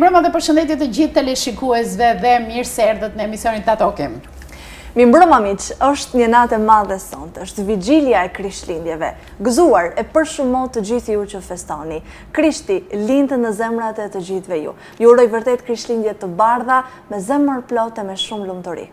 Mirëmbrëma dhe përshëndetje të gjithë teleshikuesve dhe mirë se erdhët në emisionin Tatokim. Mirëmbrëma miq, është një natë e madhe sonte, është vigjilja e Krishtlindjeve, gëzuar e përshumot të gjithë ju që festoni. Krishti lindë në zemrat e të gjithëve ju. Ju uroj vërtet Krishtlindje të bardha, me zemër plotë e me shumë lumturi.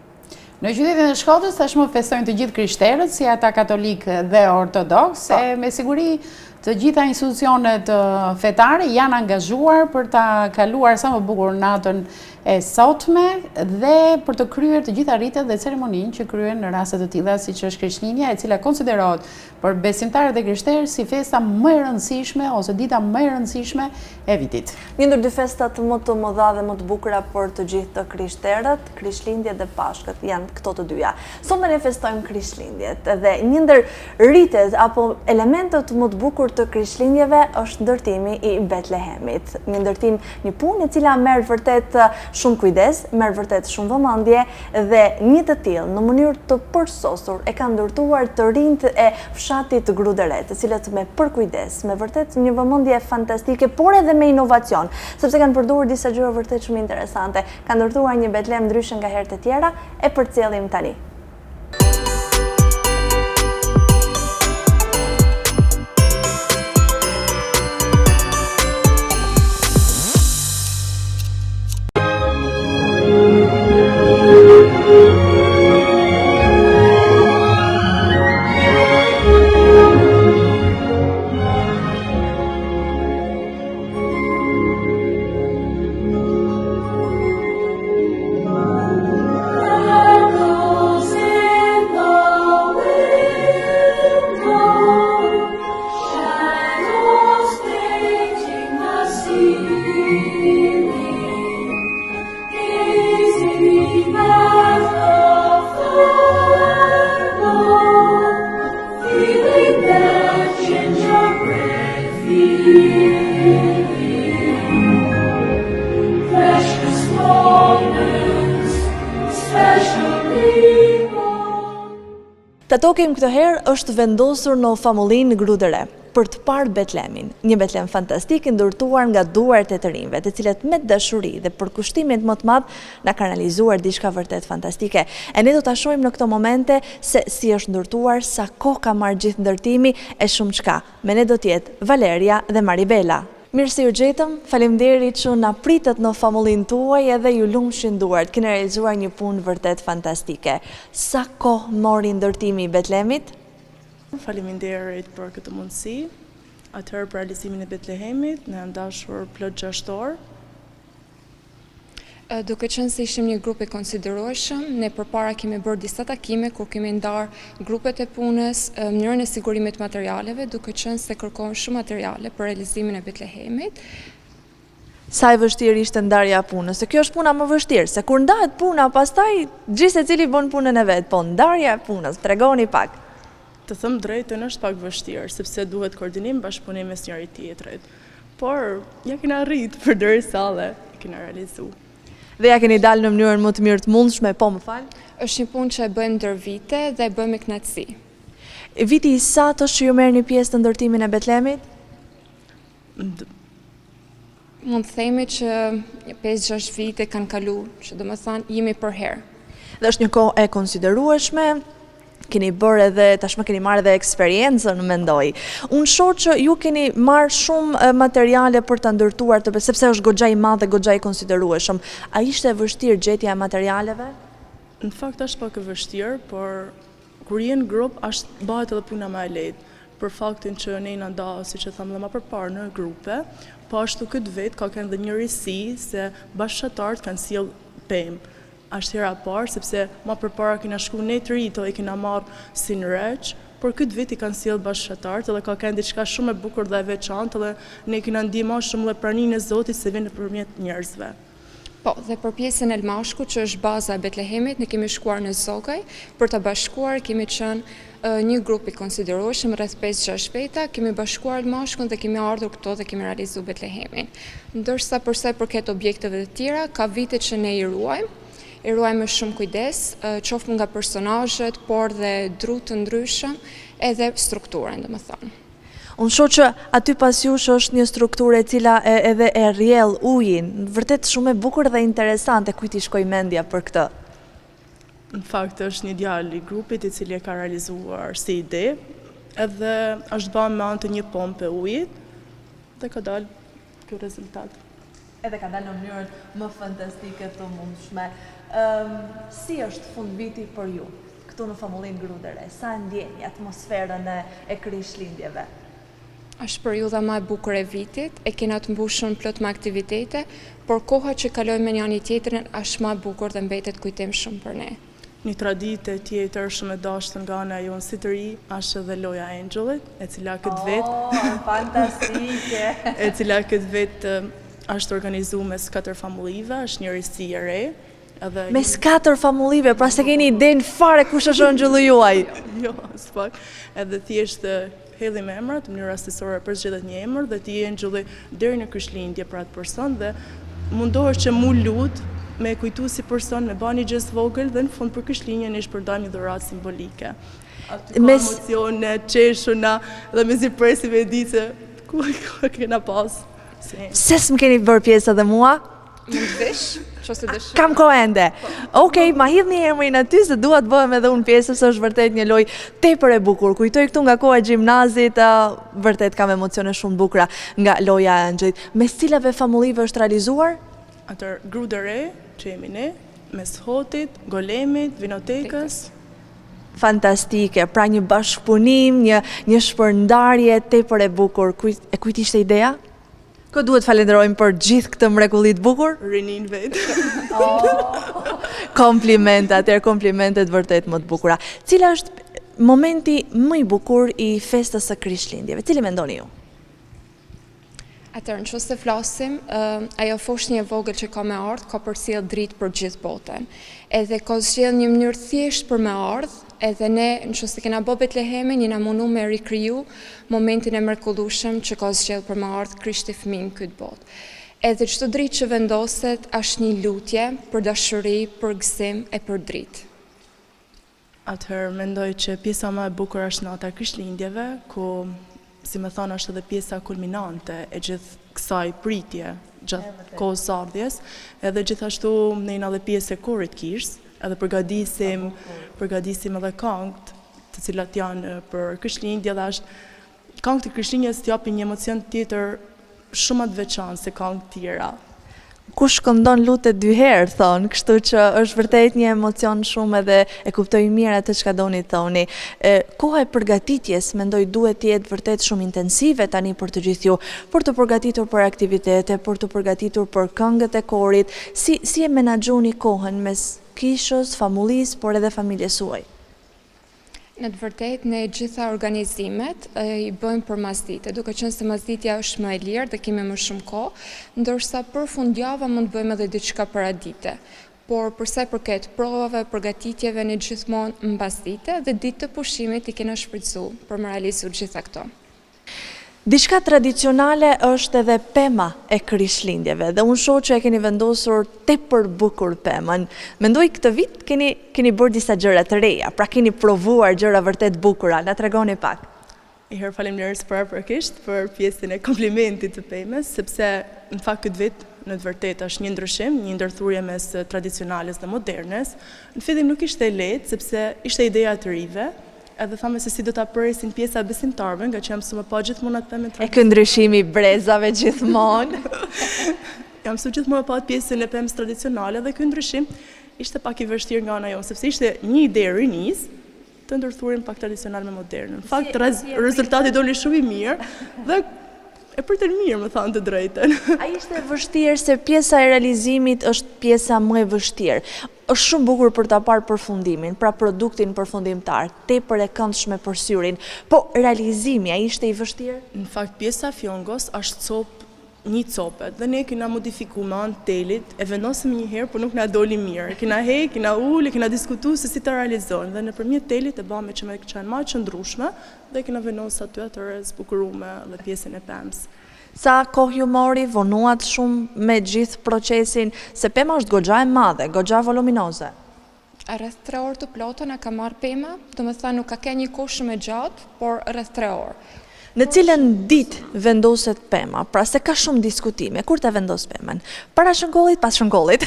Në qytetin e Shkodrës tashmë festojnë të gjithë krishterët, si ata katolik dhe ortodoks, e me siguri të gjitha institucionet fetare janë angazhuar për ta kaluar sa më bukur natën e sotme dhe për të kryer të gjitha rritet dhe ceremoninë që kryen në raste të tilla siç është Krishtlindja, e cila konsiderohet për besimtarët e krishterë si festa më e rëndësishme ose dita më e rëndësishme e vitit. Një ndër dy festat më të mëdha dhe më të bukura për të gjithë të krishterët, Krishtlindja dhe Pashkët, janë këto të dyja. Sonte ne festojmë Krishtlindjet dhe një ndër rritet apo elementet më të bukur të Krishtlindjeve është ndërtimi i Betlehemit. Një ndërtim, një punë e cila merr vërtet shumë kujdes, merr vërtet shumë vëmendje dhe një të tillë në mënyrë të përsosur e ka ndërtuar të rinjt e fshatit Gruderet, të cilët me përkujdes, me vërtet një vëmendje fantastike, por edhe me inovacion, sepse kanë përdorur disa gjëra vërtet shumë interesante. Kanë ndërtuar një Betlehem ndryshe nga herët e tjera, e përcjellim tani. Tatokim këtë herë është vendosur në famullinë Grudere për të parë Betlehemin, një Betlehem fantastik ndërtuar nga duart e të rinjve, të cilët me dashuri dhe për kushtimin më të madh na kanë realizuar diçka vërtet fantastike. E ne do ta shohim në këto momente se si është ndërtuar, sa kohë ka marrë gjithë ndërtimi e shumë çka. Me ne do të jetë Valeria dhe Maribela. Mirë se ju gjetëm, faleminderit që na pritët në famullinë tuaj edhe ju lumshin duart. Keni realizuar një punë vërtet fantastike. Sa kohë mori ndërtimi i Betlehemit? Faleminderit për këtë mundësi. Atëherë për realizimin e Betlehemit, ne janë dashur plot 6 orë. Duke qenë se ishim një grup i konsiderueshëm, ne përpara kemi bërë disa takime kur kemi ndarë grupet e punës, mënyrën e sigurimit materialeve, duke qenë se kërkohen shumë materiale për realizimin e Betlehemit. Sa e vështirë ishte ndarja e punës? Se kjo është puna më vështirë, se kur ndahet puna, pastaj gjithë secili bën punën e vet, po ndarja e punës, tregoni pak. Të them drejtën, është pak vështirë, sepse duhet koordinim, bashkëpunim mes njëri tjetrit. Por ja kena arritë përderisa e kena realizuar. Dhe ja keni dalë në mënyrën më të mirë të mundshme, po më fal. Është një punë që e bëjmë ndër vite dhe e bëjmë me kënaqësi. Viti i satë është që ju merrni pjesë në ndërtimin e Betlehemit? Mund të themi që 5-6 vite kanë kaluar, që domethënë jemi për herë. Dhe është një kohë e konsiderueshme. Keni bërë edhe, tashmë keni marrë edhe eksperiencën, mendoj. Unë shoh që ju keni marrë shumë materiale për të ndërtuar, sepse është goxha i madh dhe goxha i konsiderueshëm. A ishte vështirë gjetja e materialeve? Në fakt është pak e vështirë, por kur jenë grup, bëhet edhe puna më e lehtë. Për faktin që ne na nda, siç e tham dhe më përpara, në grupe, po ashtu këtë vit ka kanë dhe një risi se bashkëtarët kanë sjell pemë. Ashtë hera parë, sepse ma përpara kena shku ne të rito e kena marrë si në req, por këtë vit i kanë sjellë bashkëtarët edhe ka kanë diçka shumë e bukur dhe e veçantë dhe ne kena ndihmuar shumë dhe praninë e Zotit se vjen nëpërmjet njerëzve. Po, dhe për pjesën e Elmashku, që është baza e Betlehemit, ne kemi shkuar në Zogaj, për të bashkuar kemi qenë një grup i konsiderueshëm rreth 5-6 veta, kemi bashkuar Elmashkun dhe kemi ardhur këto dhe kemi realizuar Betlehemin. Ndërsa për sa i përket objekteve të tjera, ka vite që ne i ruajmë me shumë kujdes, qoftë nga personazhet, por dhe dru të ndryshëm, edhe strukturën, domethënë. Unë shoh që aty pas jush është një strukturë e cila edhe e rrjell ujin, vërtet shumë e bukur dhe interesante, kujt i shkoi mendja për këtë? Në fakt është një djalë i grupit i cili e ka realizuar si ide, edhe është bërë me anë të një pompe ujit dhe ka dalë kjo rezultat. Edhe ka dalë në mënyrën më fantastike të mundshme. Si është fundviti për ju, këtu në familjen Grudere? Sa ndjeni atmosferën e Krishtlindjeve? Është periudha më e bukur e vitit, e kena të mbushur plot me aktivitete, por koha që kalojmë me njëri tjetrin është më e bukur dhe mbetet kujtim shumë për ne. Një traditë tjetër shumë e dashur nga ana jonë si të ri është edhe loja e Angel-it, e cila këtë vetë Fantastike. e cila këtë vetë është organizuar mes 4 familjive, është një risi e re. Edhe Mes 4 familjive, pra se keni idenë fare kush është Angel-i juaj. jo, s'pak. Edhe thjesht hedhim emrat në mënyrë rastësore për zgjedhjet një emër dhe ti Angel-i deri në Krishtlindje për atë person dhe mundohesh që mu lut me kujtu si person, me bani gjest vogël dhe në fund për Krishtlindjen ish përdojmë një dhuratë simbolike. Aty ka emocione, qeshuna dhe me zi presim e di se ku kena pas. Se s'më keni bërë pjesë edhe mua? Mund vish, qose dëshiroj. Kam kohë ende. Okej, ma hidh një emrin aty se dua të bëhem edhe unë pjesë, se është vërtet një lojë tepër e bukur. Kujtoj këtu nga koha e gjimnazit, vërtet kam emocione shumë bukura nga loja e Angel-it. Mes cilave familjive është realizuar? Atër Grudere, që jemi ne, mes Hotit, Golemit, Vinotekës. Fantastike, pra një bashkëpunim, një shpërndarje tepër e bukur. E kujt ishte ideja? Kë duhet falenderojmë për gjithë këtë mrekulli të bukur? Rinin vetë. Komplimentet vërtet më të bukura. Cila është momenti më i bukur i festës së Krishtlindjeve? Cili mendoni ju? Atëherë, nëse të flasim, ajo foshnjë e vogël që ka me ardhë, ka përcjell dritë për gjithë botën. Edhe ka zgjedhur një mënyrë thjesht për me ardhë, edhe ne, nëse kena bë Betlehemin, jena mundu me rikriju momentin e mrekullueshëm që ka zgjedhur për me ardhë Krishti fëmijë në këtë botë. Edhe çdo dritë që vendoset është një lutje për dashuri, për gëzim e për dritë. Atëherë, mendoj që pjesa më e bukur është nata e Krishtlindjeve, ku si me thonë është edhe pjesa kulminante e gjithë kësaj pritje gjatë kohës së ardhjes, edhe gjithashtu ne jena edhe pjesë e korit Kirs, edhe përgatisim edhe këngët, të cilat janë për Krishtlindje dhe është këngët e Krishtlindjes t'japin një emocion tjetër shumë të veçantë se këngët tjera. Kush këndon lutet 2 herë, thonë, kështu që është vërtet një emocion shumë edhe e kuptoj mirë atë çka doni thoni. Koha e përgatitjes, mendoj duhet të jetë vërtet shumë intensive tani për të gjithë ju, për të përgatitur për aktivitete, për të përgatitur për këngët e korit. Si e menaxhoni kohën mes kishës, familjes, por edhe familjes suaj? Në të vërtet, ne gjitha organizimet i bëjmë për masdite, duke qenë se masditja është më e lirë dhe kemi më shumë kohë, ndërsa për fundjava mund të bëjmë edhe diçka paradite. Por përsa i përket provave, përgatitjeve, ne gjithmonë mbasdite dhe ditë të pushimit i kena shfrytzuar për me realizuar gjitha këto. Diçka tradicionale është edhe pema e Krishtlindjeve dhe unë shoh që e keni vendosur tepër bukur pemën. Mendoj këtë vit keni bërë disa gjëra të reja, pra keni provuar gjëra vërtet bukura. Na tregoni pak. Herë faleminderit paraprakisht për pjesën e komplimentit të pemës, sepse në fakt këtë vit në të vërtetë është një ndryshim, një ndërthurje mes tradicionales dhe modernes. Në fillim nuk ishte lehtë sepse ishte ideja të rive. Edhe thame se si do ta presin pjesa besimtarve, nga që jam mësuar pa gjithmonë atë pemë. E ky ndryshimi brezave gjithmonë. Jam mësuar gjithmonë pa pjesën e pemës tradicionale dhe ky ndryshim ishte pak i vështirë nga ana jonë, sepse ishte një ide e rinis të ndërthurin pak tradicional me modern. Në fakt rezultati doli shumë i mirë dhe e pritën mirë, më thanë të drejtën. A ishte vështirë se pjesa e realizimit është pjesa më e vështirë. Është shumë bukur për ta parë përfundimin, pra produktin përfundimtar, tepër e këndshme për syrin, po realizimi a ishte i vështirë? Në fakt pjesa fjongos është një copet dhe ne kena modifikuar me anë telit, e vendosëm një herë, por nuk na doli mirë. Kena kena ulë, kena diskutuar se si ta realizojmë dhe nëpërmjet telit e bëmë që me qenë më të qëndrueshme dhe kena vendosur aty atë zbukuruar dhe pjesën e pemës. Sa kohë ju mori, vonuat shumë me gjithë procesin, se pema është goxha e madhe, goxha voluminoze. Rreth 3 orë të plota na ka marrë pema, do të thënë nuk ka një kohë shumë e gjatë, por rreth 3 orë. Në cilën ditë vendoset pema, pra se ka shumë diskutime, kur të vendos pemen? Para shënkollit, pas shënkollit.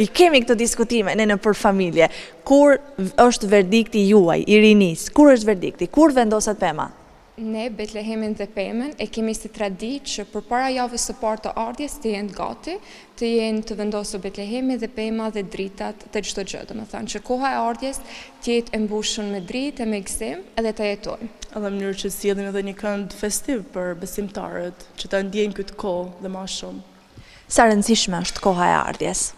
I kemi këtë diskutime në për familje. Kur është verdikti juaj, i rinis? Kur është verdikti? Kur vendoset pema? Ne, Betlehemin dhe Pemen, e kemi si tradit që për para javës së parë të ardhjes të jenë gati, të jenë të vendosë Betlehemi dhe Pema dhe dritat të çdo gjë. Do të thënë që koha e ardhjes të jetë e mbushur me dritë, me gëzim edhe të jetojmë. Edhe mënyrë që sjellim edhe një kënd festiv për besimtarët, që ta ndjejnë këtë kohë dhe më shumë. Sa rëndësishme është koha e ardhjes?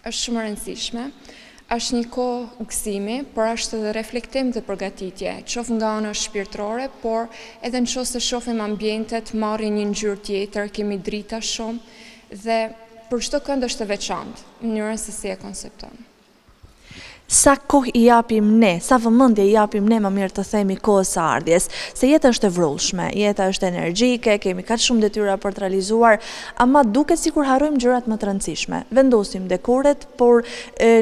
Është shumë e rëndësishme. Është një kohë gëzimi, por është edhe reflektim dhe përgatitje, qoftë nga ana shpirtërore, por edhe nëse shohim ambientet marrin një ngjyrë tjetër, kemi drita shumë dhe për çdo kënd është e veçantë, në mënyrën se si e koncepton. Sa kohë i japim ne, sa vëmendje i japim ne, më mirë të themi, kohës së ardhjes, se jeta është e vrullshme, jeta është energjike, kemi kaq shumë detyra për të realizuar, ama duket sikur harrojmë gjërat më të rëndësishme. Vendosim dekoret, por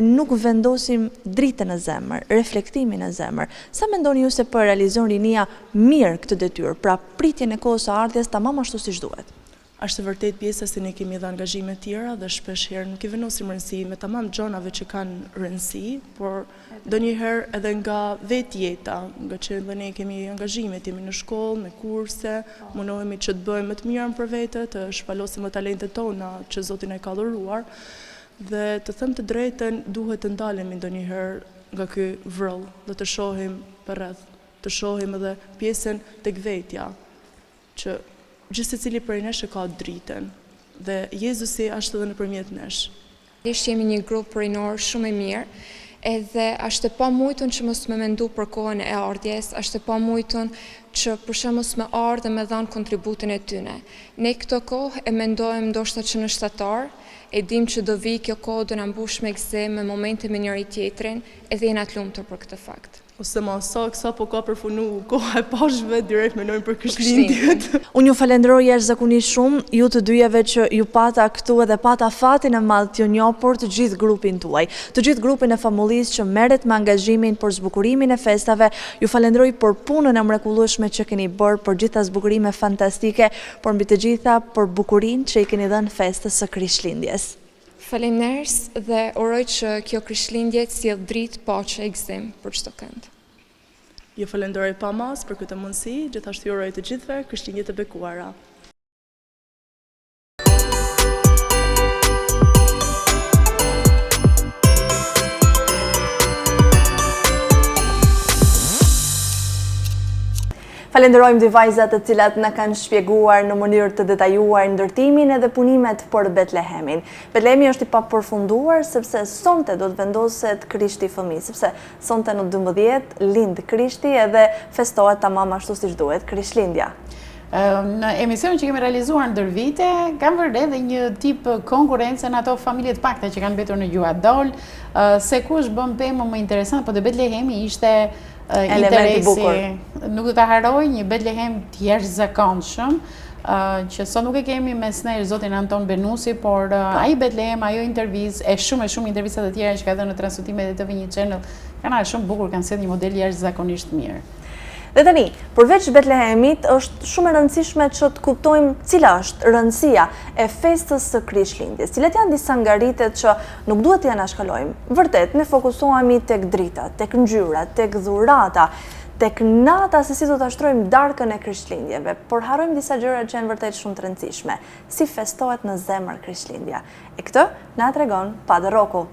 nuk vendosim dritën në zemër, reflektimin në zemër. Sa mendoni ju se po realizon rinia mirë këtë detyrë, pra pritjen e kohës së ardhjes tamam ashtu siç duhet? Është vërtet pjesa se ne kemi edhe angazhime tjera dhe shpesh herë nuk I vendosim rëndësi me tamam gjonave që kanë rëndësi, por ndonjëherë edhe nga vetë jeta, nga që edhe ne kemi angazhimet, jemi në shkollë, me kurse, mundohemi që të bëjmë më të mirën për vete, të shpalosim më talentet tona që Zoti na ka dhuruar, dhe të them të drejtën, duhet të ndalemi ndonjëherë nga ky vrell dhe të shohim përreth, të shohim edhe pjesën tek vetja, që gjithë secili prej nesh e ka dritën dhe Jezusi është edhe nëpërmjet nesh. Jemi një grup rinor shumë i mirë, edhe është e pamujtur që mos me mendu për kohën e ardhjes, është e pamujtur që për shembull mos me ardhë me dhënë kontributin e tyne. Ne këtë kohë e mendojmë ndoshta që në shtator, e dim që do vi kjo kohë do na mbush me gëzim, me momente me njëri tjetrin, edhe jena të lumtur për këtë fakt. Ose ma sa po ka përfunu koha e pashve, direkt menojmë për Krishtlindjet. Unë ju falenderoj jashtëzakonisht shumë, ju të dyjave që ju pata këtu edhe pata fatin e madh t'ju njohur të gjithë grupin tuaj, të gjithë grupin e famullisë që merret me angazhimin për zbukurimin e festave. Ju falenderoj për punën e mrekullueshme që keni bërë, për gjitha zbukurime fantastike, por mbi të gjitha për bukurinë që I keni dhënë festës së Krishtlindjes. Faleminderit dhe uroj që kjo Krishtlindje të sjellë dritë, paqe e gëzim për çdo kënd. Ju falenderoj pa mas për këtë mundësi, gjithashtu ju uroj të gjithëve Krishtlindje të bekuara. Falenderojmë dy vajzat të cilat na kanë shpjeguar në mënyrë të detajuar ndërtimin edhe punimet për Betlehemin. Betlehemi është I papërfunduar sepse sonte do të vendoset Krishti I fëmijës, sepse sonte në 12 lind Krishti edhe festohet tamam ashtu siç duhet, Krishtlindja. Në emision që kemi realizuar ndër vite, kam vërre dhe një tip konkurrencë në ato familjet pakta që kanë betur në Gjuadol, se kush bën pemë më interesant, po dhe Betlehemi ishte interesi. Nuk do ta harroj një Betlehem të jashtëzakonshëm, që sot nuk e kemi mes nesh zotin Anton Benusi, por ai Betlehem, ajo intervizë, e shumë intervista të tjera që ka dhënë në transmetimet e TV1 Channel, kanë shumë bukur, kanë sjellë një model jashtëzakonisht mirë. Dhe tani, përveç Betlehemit, është shumë e rëndësishme që të kuptojmë cila është rëndësia e festës së Krishtlindjes. Cilat janë disa ngaritet që nuk duhet t'ja anashkalojmë. Vërtet, ne fokusohemi tek drita, tek ngjyrat, tek dhurata, tek nata se si do ta shtrojmë darkën e Krishtlindjeve, por harrojmë disa gjëra që janë vërtet shumë të rëndësishme, si festohet në zemër Krishtlindja. E këtë na tregon Pade Roku.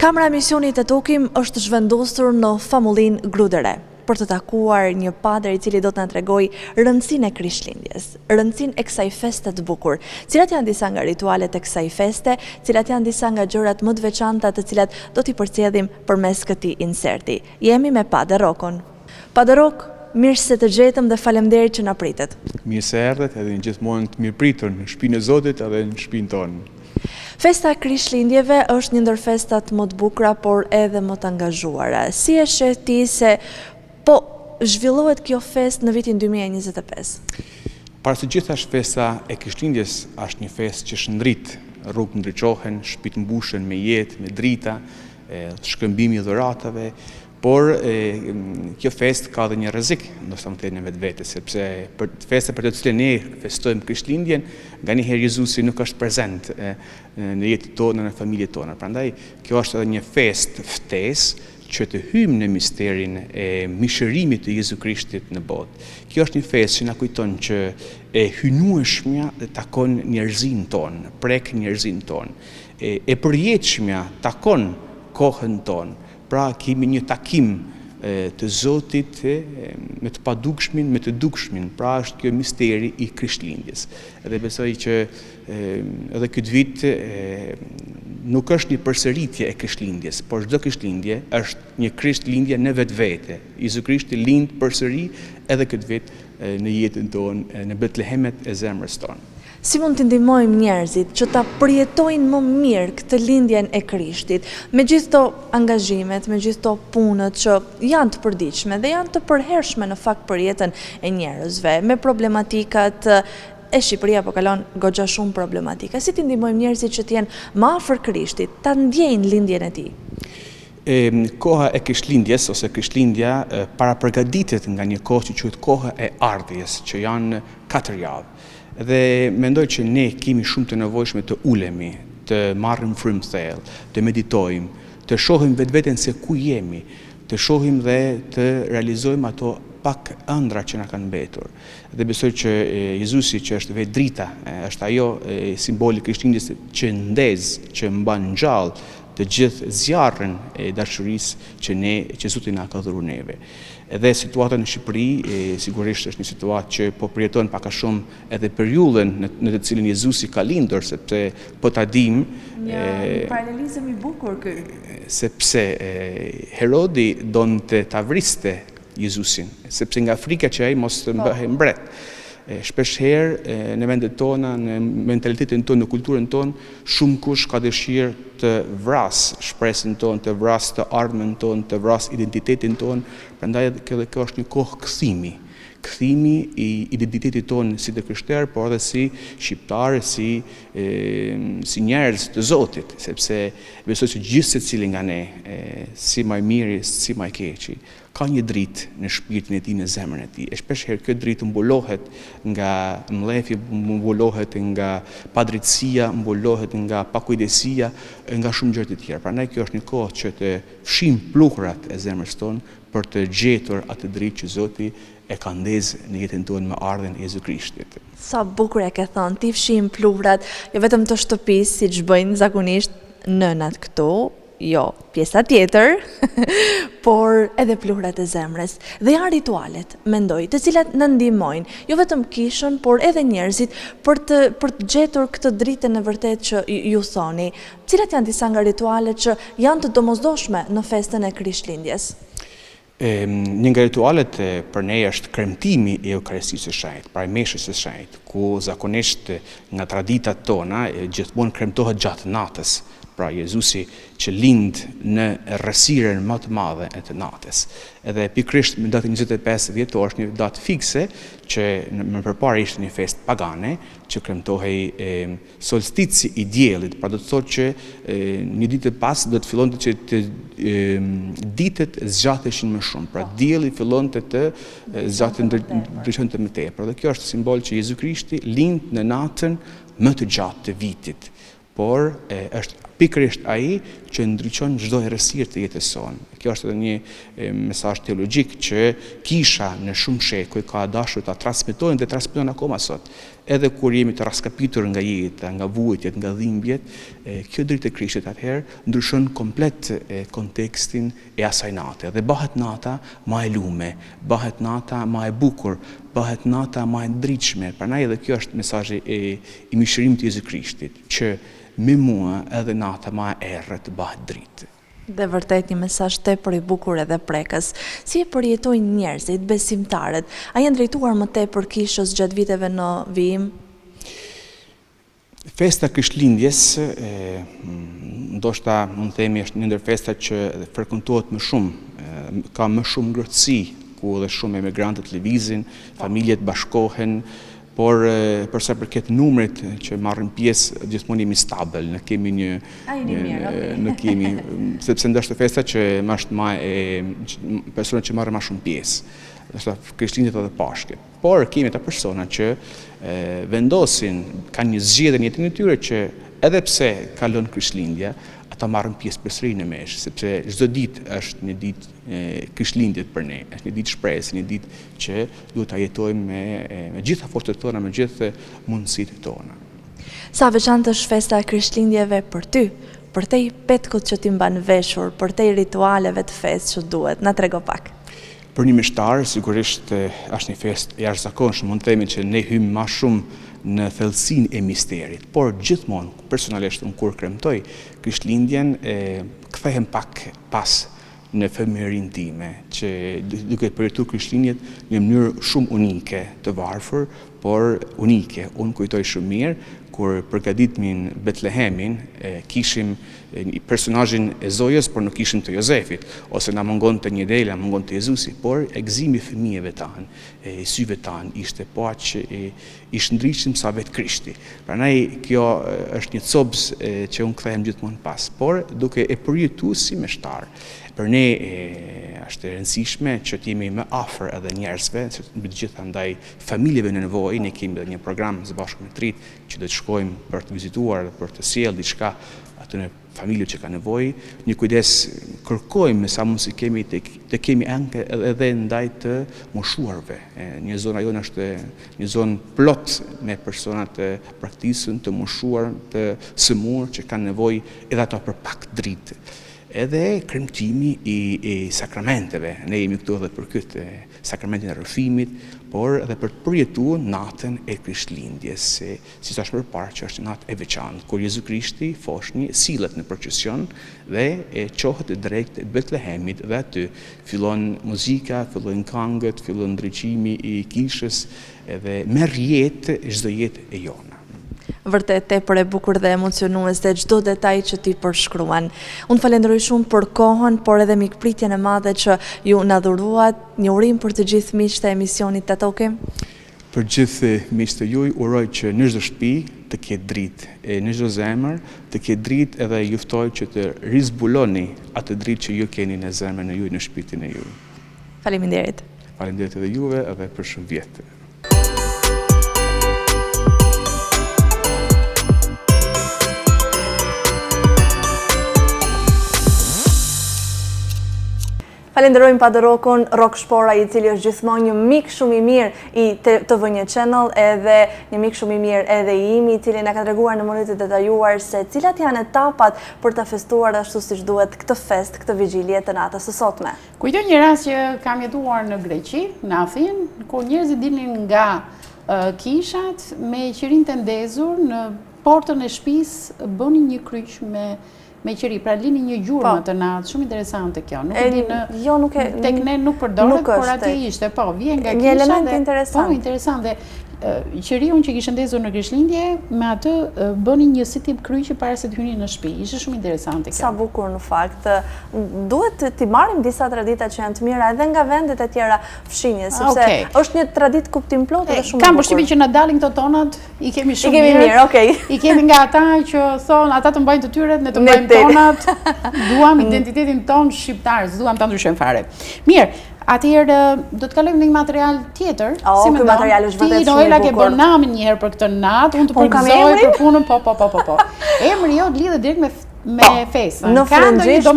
Kamera e misionit e Tukim është zhvendosur në Famulin Grudere për të takuar një padër i cili do të na tregojë rëndësinë e Krishtlindjes, rëndësinë e kësaj feste të bukur. Cilat janë disa nga ritualet e kësaj feste, cilat janë disa nga gjërat më të veçanta të cilat do t'i përcjellim përmes këtij inserti. Jemi me Padër Rokon. Padër Rok, mirë se të gjetëm dhe faleminderit që na pritet. Mirë se erdhët edhe gjithmonë të mirëpritur në shtëpinë e Zotit edhe në shtëpinë tonë. Festa e Krishtlindjeve është një ndër festat më të bukura, por edhe më të angazhuara. Si e sheh ti se po zhvillohet kjo fest në vitin 2025? Para së gjithash, festa e Krishtlindjes është një festë që shndrit, rrugë ndriçohen, shtëpitë mbushen me jetë, me drita, shkëmbimi i dhuratave, por kjo festë ka dhe një rrezik, ndoshta më thënë vetvete, sepse për festa për të cilën ne festojmë Krishtlindjen, nganjëherë Jezusi nuk është prezent në jetën tonë, në familjet tona. Prandaj kjo është edhe një festë ftesë që të hymë në misterin e mishërimit të Jezu Krishtit në botë. Kjo është një festë që na kujton që e hynueshmja takon njerëzin tonë, prek njerëzin tonë. E përjetshmja takon kohën tonë. Pra kemi një takim të Zotit me të padukshmin, me të dukshmin. Pra është kjo misteri i Krishtlindjes. Edhe besoj që edhe këtë vit nuk është një përsëritje e Krishtlindjes, por çdo Krishtlindje është një Krishtlindje në vetvete. Jezu Krishti lind përsëri edhe këtë vit në jetën tonë, në Betlehemet e zemrës tonë. Si mund të ndihmojmë njerëzit që ta përjetojnë më mirë këtë lindjen e Krishtit, me gjithë këto angazhimet, me gjithë këto punët që janë të përditshme dhe janë të përhershme në fakt për jetën e njerëzve, me problematikat e Shqipëria po kalon goxha shumë problematika. Si të ndihmojmë njerëzit që të jenë më afër Krishtit, ta ndjejnë lindjen e tij? Koha e Krishtlindjes ose Krishtlindja para përgatitet nga një kohë që quhet koha e ardhjes, që janë 4 javë. Dhe mendoj që ne kemi shumë të nevojshme të ulemi, të marrim frymë thellë, të meditojmë, të shohim vetveten se ku jemi, të shohim dhe të realizojmë ato pak ëndra që na kanë mbetur. Dhe besoj që Jezusi, që është vetë drita, është ajo simboli i Krishtlindjes që ndez, që mban gjallë të gjithë zjarrin e dashurisë që Zoti na ka dhëruar neve. Edhe situata në Shqipëri sigurisht është një situatë që po përjeton pak a shumë edhe periudhën në të cilën Jezusi ka lindur, sepse po ta dimë një paralelizëm i bukur ky. Sepse Herodi donte ta vriste Jezusin, sepse nga frika që ai mos të bëhej mbret. Shpesh herë në vendet tona, në mentalitetin tonë, në kulturën tonë, shumë kush ka dëshirë të vras shpresën tonë, të vras të ardhmen tonë, të vras identitetin tonë. Prandaj kjo është një kohë kthimi i identitetit tonë si të krishterë, por edhe si shqiptarë, si njerëz të Zotit, sepse besoj se gjithë secili nga ne, si më i miri, si më i keqi, ka një dritë në shpirtin e tij, në zemrën e tij. E shpesh herë kjo dritë mbullohet nga mlefi, mbullohet nga padrejtësia, mbullohet nga pakujdesia, nga shumë gjëra të tjera. Prandaj kjo është një kohë që të fshim pluhurat e zemrës tonë për të gjetur atë dritë që Zoti e ka ndezë në jetën tonë me ardhen e Jezu Krishtit. Sa bukur e ke thënë, ti fshim pluhurat, jo vetëm të shtëpisë, siç bëjnë zakonisht nënat këtu, jo pjesa tjetër, por edhe pluhurat e zemrës. Dhe janë ritualet, mendoj, të cilat na ndihmojnë, jo vetëm kishën, por edhe njerëzit për të gjetur këtë dritën e vërtet që ju thoni. Cilat janë disa nga ritualet që janë të domosdoshme në festën e Krishtlindjes? Një nga ritualet për ne është kremtimi i Eukaristisë së Shenjtë, pra i meshës së Shenjtë, ku zakonisht nga traditat tona gjithmonë kremtohet gjatë natës. Pra Jezusi që lind në errësirën më të madhe e të natës. Edhe pikërisht me datën 25 dhjetor është një datë fikse që më përpara ishte një festë pagane që kremtohej solstici i diellit, pra do të thotë që një ditë pas do të fillonte që të ditët zgjateshin më shumë. Pra dielli fillonte të ndryshonte më tepër. Dhe kjo është simbol që Jezu Krishti lind në natën më të gjatë të vitit, por është pikërisht ai që ndriçon çdo errësirë të jetës sonë. Kjo është edhe një mesazh teologjik që Kisha në shumë shekuj ka dashur ta transmetojnë dhe transmeton akoma sot. Edhe kur jemi të raskapitur nga jeta, nga vujtjet, nga dhimbjet, kjo dritë e Krishtit atëherë ndryshon komplet kontekstin e asaj nate dhe bëhet nata më e lume, bëhet nata më e bukur, bëhet nata më e ndritshme. Prandaj edhe kjo është mesazhi i mishërimit të Jezu Krishtit, që me mua edhe nata më e errët bëhet dritë. Dhe vërtet një mesazh tepër i bukur edhe prekës. Si e përjetojnë njerëzit, besimtarët? A janë drejtuar më tepër Kishës gjatë viteve në vijim? Festa Krishtlindjes, ndoshta mund të themi është një ndër festat që frekuentohet më shumë, ka më shumë ngrohtësi, ku edhe shumë emigrantët lëvizin, familjet bashkohen, por për sa përket numrit që marrin pjesë, gjithmonë jemi stabil, ne kemi ne kemi, sepse ndoshta festa që është më personat që marrin më shumë pjesë, ndoshta Krishtlindjet edhe Pashket. Por kemi ata persona që vendosin, kanë një zgjedhje në jetën e tyre që edhe pse kalon Krishtlindja, ata marrin pjesë përsëri në mesh, sepse çdo ditë është një ditë Krishtlindjet për ne, është një ditë shpresë, një ditë që duhet ta jetojmë me gjitha forcat tona, me gjithë mundësitë tona. Sa veçantë është festa e Krishtlindjeve për ty, për te petkut që ti mban veshur, për te ritualeve të festë që duhet, na trego pak. Për një meshtar, sigurisht është një festë jashtëzakonshme, mund të themi që ne hymë më shumë në thellësinë e misterit, por gjithmonë, personalisht unë kur kremtoj Krishtlindjen, kthehem pak pas në fëmijërinë time, që duke përjetuar Krishtlindjet në mënyrë shumë unike, të varfër, por unike. Unë kujtoj shumë mirë kur përgatitnin Betlehemin, kishim personazhin e Zojës, por nuk kishim të Jozefit, ose na mungonte një dele, na mungonte Jezusi, por gëzimi i fëmijëve tanë, i syve tanë ishte po aq i shndritshëm sa vetë Krishti. Prandaj kjo është një copës që unë kthehem gjithmonë pas, por duke e përjetuar si meshtar. Për ne është e rëndësishme që të jemi më afër edhe njerëzve, mbi të gjitha ndaj familjeve në nevojë. Ne kemi edhe një program së bashku me Trit që do të shkojmë për të vizituar dhe për të sjellë diçka aty në familje që ka nevojë. Një kujdes kërkojmë sa mundsi kemi të kemi anke edhe ndaj të moshuarve. Një zonë jonë është një zonë plot me persona të praktikën, të moshuar, të sëmurë që kanë nevojë edhe ato për pak dritë. Edhe kremtimi i sakramenteve. Ne jemi këtu edhe për këtë sakramentin e rrëfimit, por edhe për të përjetuar natën e Krishtlindjes, si thash më parë që është një natë e veçantë, kur Jezu Krishti foshni sillet në procesion dhe çohet drejt Betlehemit dhe aty fillon muzika, fillojnë këngët, fillon ndriçimi i kishës edhe merr jetë çdo jetë e jona. Vërtet tepër e bukur dhe emocionuese çdo detaj që ti përshkruan. Unë falenderoj shumë për kohën, por edhe mikpritjen e madhe që ju na dhuruat. Një urim për të gjithë miqtë e emisionit Të Tokim. Për gjithë miqtë e juaj, uroj që në çdo shtëpi të ketë dritë, në çdo zemër të ketë dritë, edhe ju ftoj që të rizbuloni atë dritë që ju keni në zemrën e juaj, në shpirtin e juaj. Faleminderit. Faleminderit edhe juve edhe për shumë vjet. Falenderojmë Padorokun, Rok Shpora, i cili është gjithmonë një mik shumë i mirë i TV1 Channel, edhe një mik shumë i mirë edhe i imi, i cili na ka treguar në mënyrë të detajuar se cilat janë etapat për ta festuar ashtu siç duhet këtë fest, këtë vigjilje të natës së sotme. Kujtoj një rast që kam jetuar në Greqi, në Athinë, ku njerëzit dilnin nga kishat me qirin të ndezur në portën e shtëpisë, bënin një kryq me qiri, pra lini një gjurmë të natë, shumë interesante kjo. Tek ne nuk përdoret, por atje ishte, vjen nga kisha. Një element interesant. Interesant. Dhe qiriun që kishte ndezur në Krishtlindje, me atë bënin një si tip kryqi para se të hynin në shtëpi. Ishte shumë interesante kjo. Sa bukur në fakt. Duhet t'i marrim disa tradita që janë të mira edhe nga vendet e tjera fshinje, sepse është një traditë kuptim plot dhe shumë e bukur. Kam përshtypjen që na dalin këto tonat, i kemi shumë mirë. I kemi mirë, okay. I kemi nga ata që thonë, ata të mbajnë të tyret, ne të mbajmë tonat. Duam identitetin ton shqiptar, s'duam ta ndryshojmë fare. Mirë. Atëherë do të kalojmë në një material tjetër. Si ky material është vërtet shumë i bukur. Ti Noela ke bërë namin një herë për këtë natë, unë të përgëzoj për punën, po. Emri jot lidhet direkt me me festën. Në frëngjisht,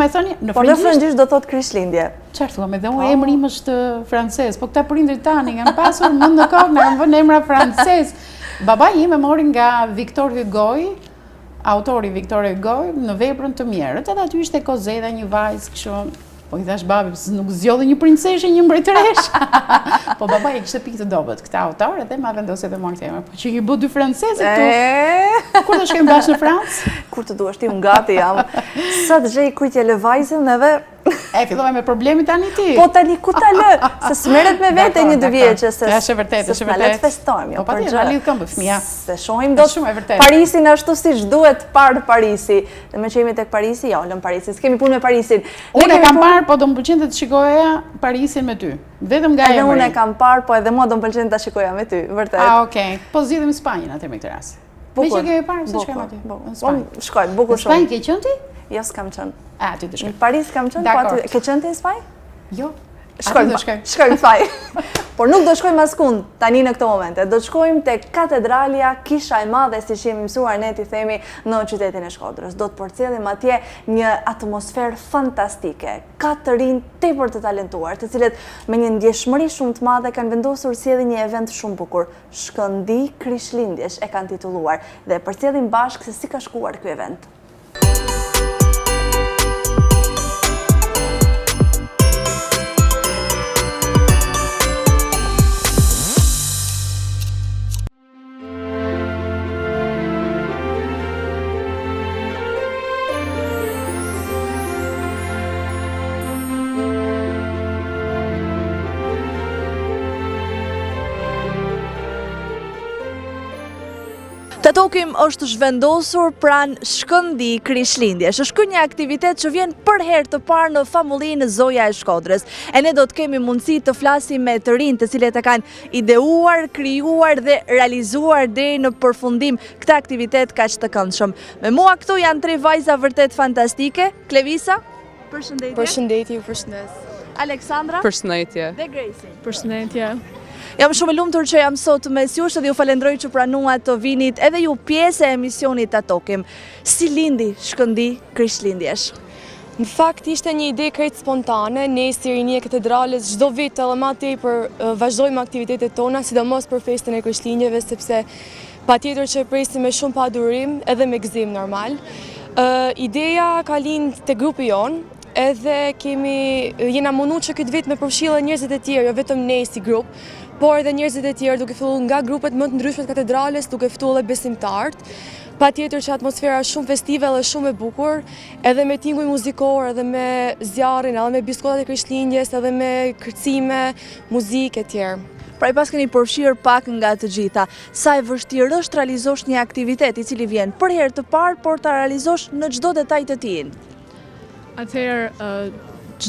po në frëngjisht do thot Krishtlindje. Qartë thua, dhe unë emri im është francez, po këta prindrit tani kanë pasur mund në kokë, në kanë vënë emra francez. Baba im e mori nga Victor Hugo, autori Victor Hugo, në Veprën të Mjerët, edhe aty ishte Kozeda, një vajzë kështu. Po i thash babi, pëse nuk zgjodhe një princeshe, një mbretëresh. Po baba e kishte pikë të dobët këta autor, edhe ma vendose dhe mori të emër. Po që i bë dy franceze këtu. Kur të shkojmë bashkë në Francë? Kur të duash ti, unë gati jam. Sa të gjej kujtje lëvajzën edhe... Fillova me problemi tani ti. Po tani ku ta lë? Se smeret me vete një 2 vjeqe. Është vërtet, është vërtet. Se festojmë, jo për gjë. Po lidh këmbë fëmia. Se shohim do Parisin ashtu siç duhet parë Parisi. Dhe me që jemi tek Parisi, jo, lëm Parisin. S'kemi punë me Parisin. Unë e kam parë, po do më pëlqente të shikoja Parisin me ty. Vetëm nga emri. Edhe unë e kam parë, po edhe mua do më pëlqente ta shikoja me ty, vërtet. Okej. Po zgjidhim Spanjën atë me këtë rast. Me që ke parë, se shkojmë aty. Unë shkoj, bukur shumë. Spanjë ke qenë ti? Jo, s'kam qenë. Ty të shkoj. Në Paris kam qenë, po aty. Ke qenë ti në Spanjë? Jo. Shkojmë në Spanjë. Por nuk do shkojmë askund tani në këto momente. Do shkojmë te katedralja, kisha e madhe, si që jemi mësuar ne t'i themi në qytetin e Shkodrës. Do të përcjellim atje një atmosferë fantastike. 4 rinj tepër të talentuar, të cilët me një ndjeshmëri shumë të madhe kanë vendosur si edhe një event shumë bukur. Shkëndi Krishtlindjesh e kanë titulluar dhe përcjellim bashkë se si ka shkuar ky event. Të tokim është zhvendosur pranë Shkëndi Krishtlindjesh. Është ky një aktivitet që vjen për herë të parë në famullinë Zoja e Shkodrës. E ne do të kemi mundësi të flasim me të rinj të cilët e kanë ideuar, krijuar dhe realizuar deri në përfundim këtë aktivitet kaq të këndshëm. Me mua këtu janë 3 vajza vërtet fantastike. Klevisa, përshëndetje. Përshëndetje, ju përshëndes. Aleksandra. Përshëndetje. Dhe Gracie. Përshëndetje. Jam shumë e lumtur që jam sot mes jush dhe ju falenderoj që pranuat të vinit edhe ju pjesë e emisionit Të Tokim. Si lindi Shkëndi Krishtlindjesh? Në fakt ishte një ide krejt spontane, ne si rinjë e katedrales çdo vit edhe më tepër vazhdojmë aktivitetet tona, sidomos për festën e Krishtlindjeve, sepse patjetër që e presim me shumë padurim edhe me gëzim normal. Ideja ka lind te grupi jon, edhe jena mundu që këtë vit me përfshirë njerëzit e tjerë, jo vetëm ne si grup, por edhe njerëzit e tjerë duke filluar nga grupet më të ndryshme të katedrales, duke ftuar edhe besimtarët. Patjetër që atmosfera është shumë festive dhe shumë e bukur, edhe me tinguj muzikor, edhe me zjarrin, edhe me biskotat e Krishtlindjes, edhe me kërcime, muzikë e tjerë. Pra i pas keni përfshirë pak nga të gjitha. Sa e vështirë është realizosh një aktivitet i cili vjen për herë të parë, por ta realizosh në çdo detaj të tij? Atëherë,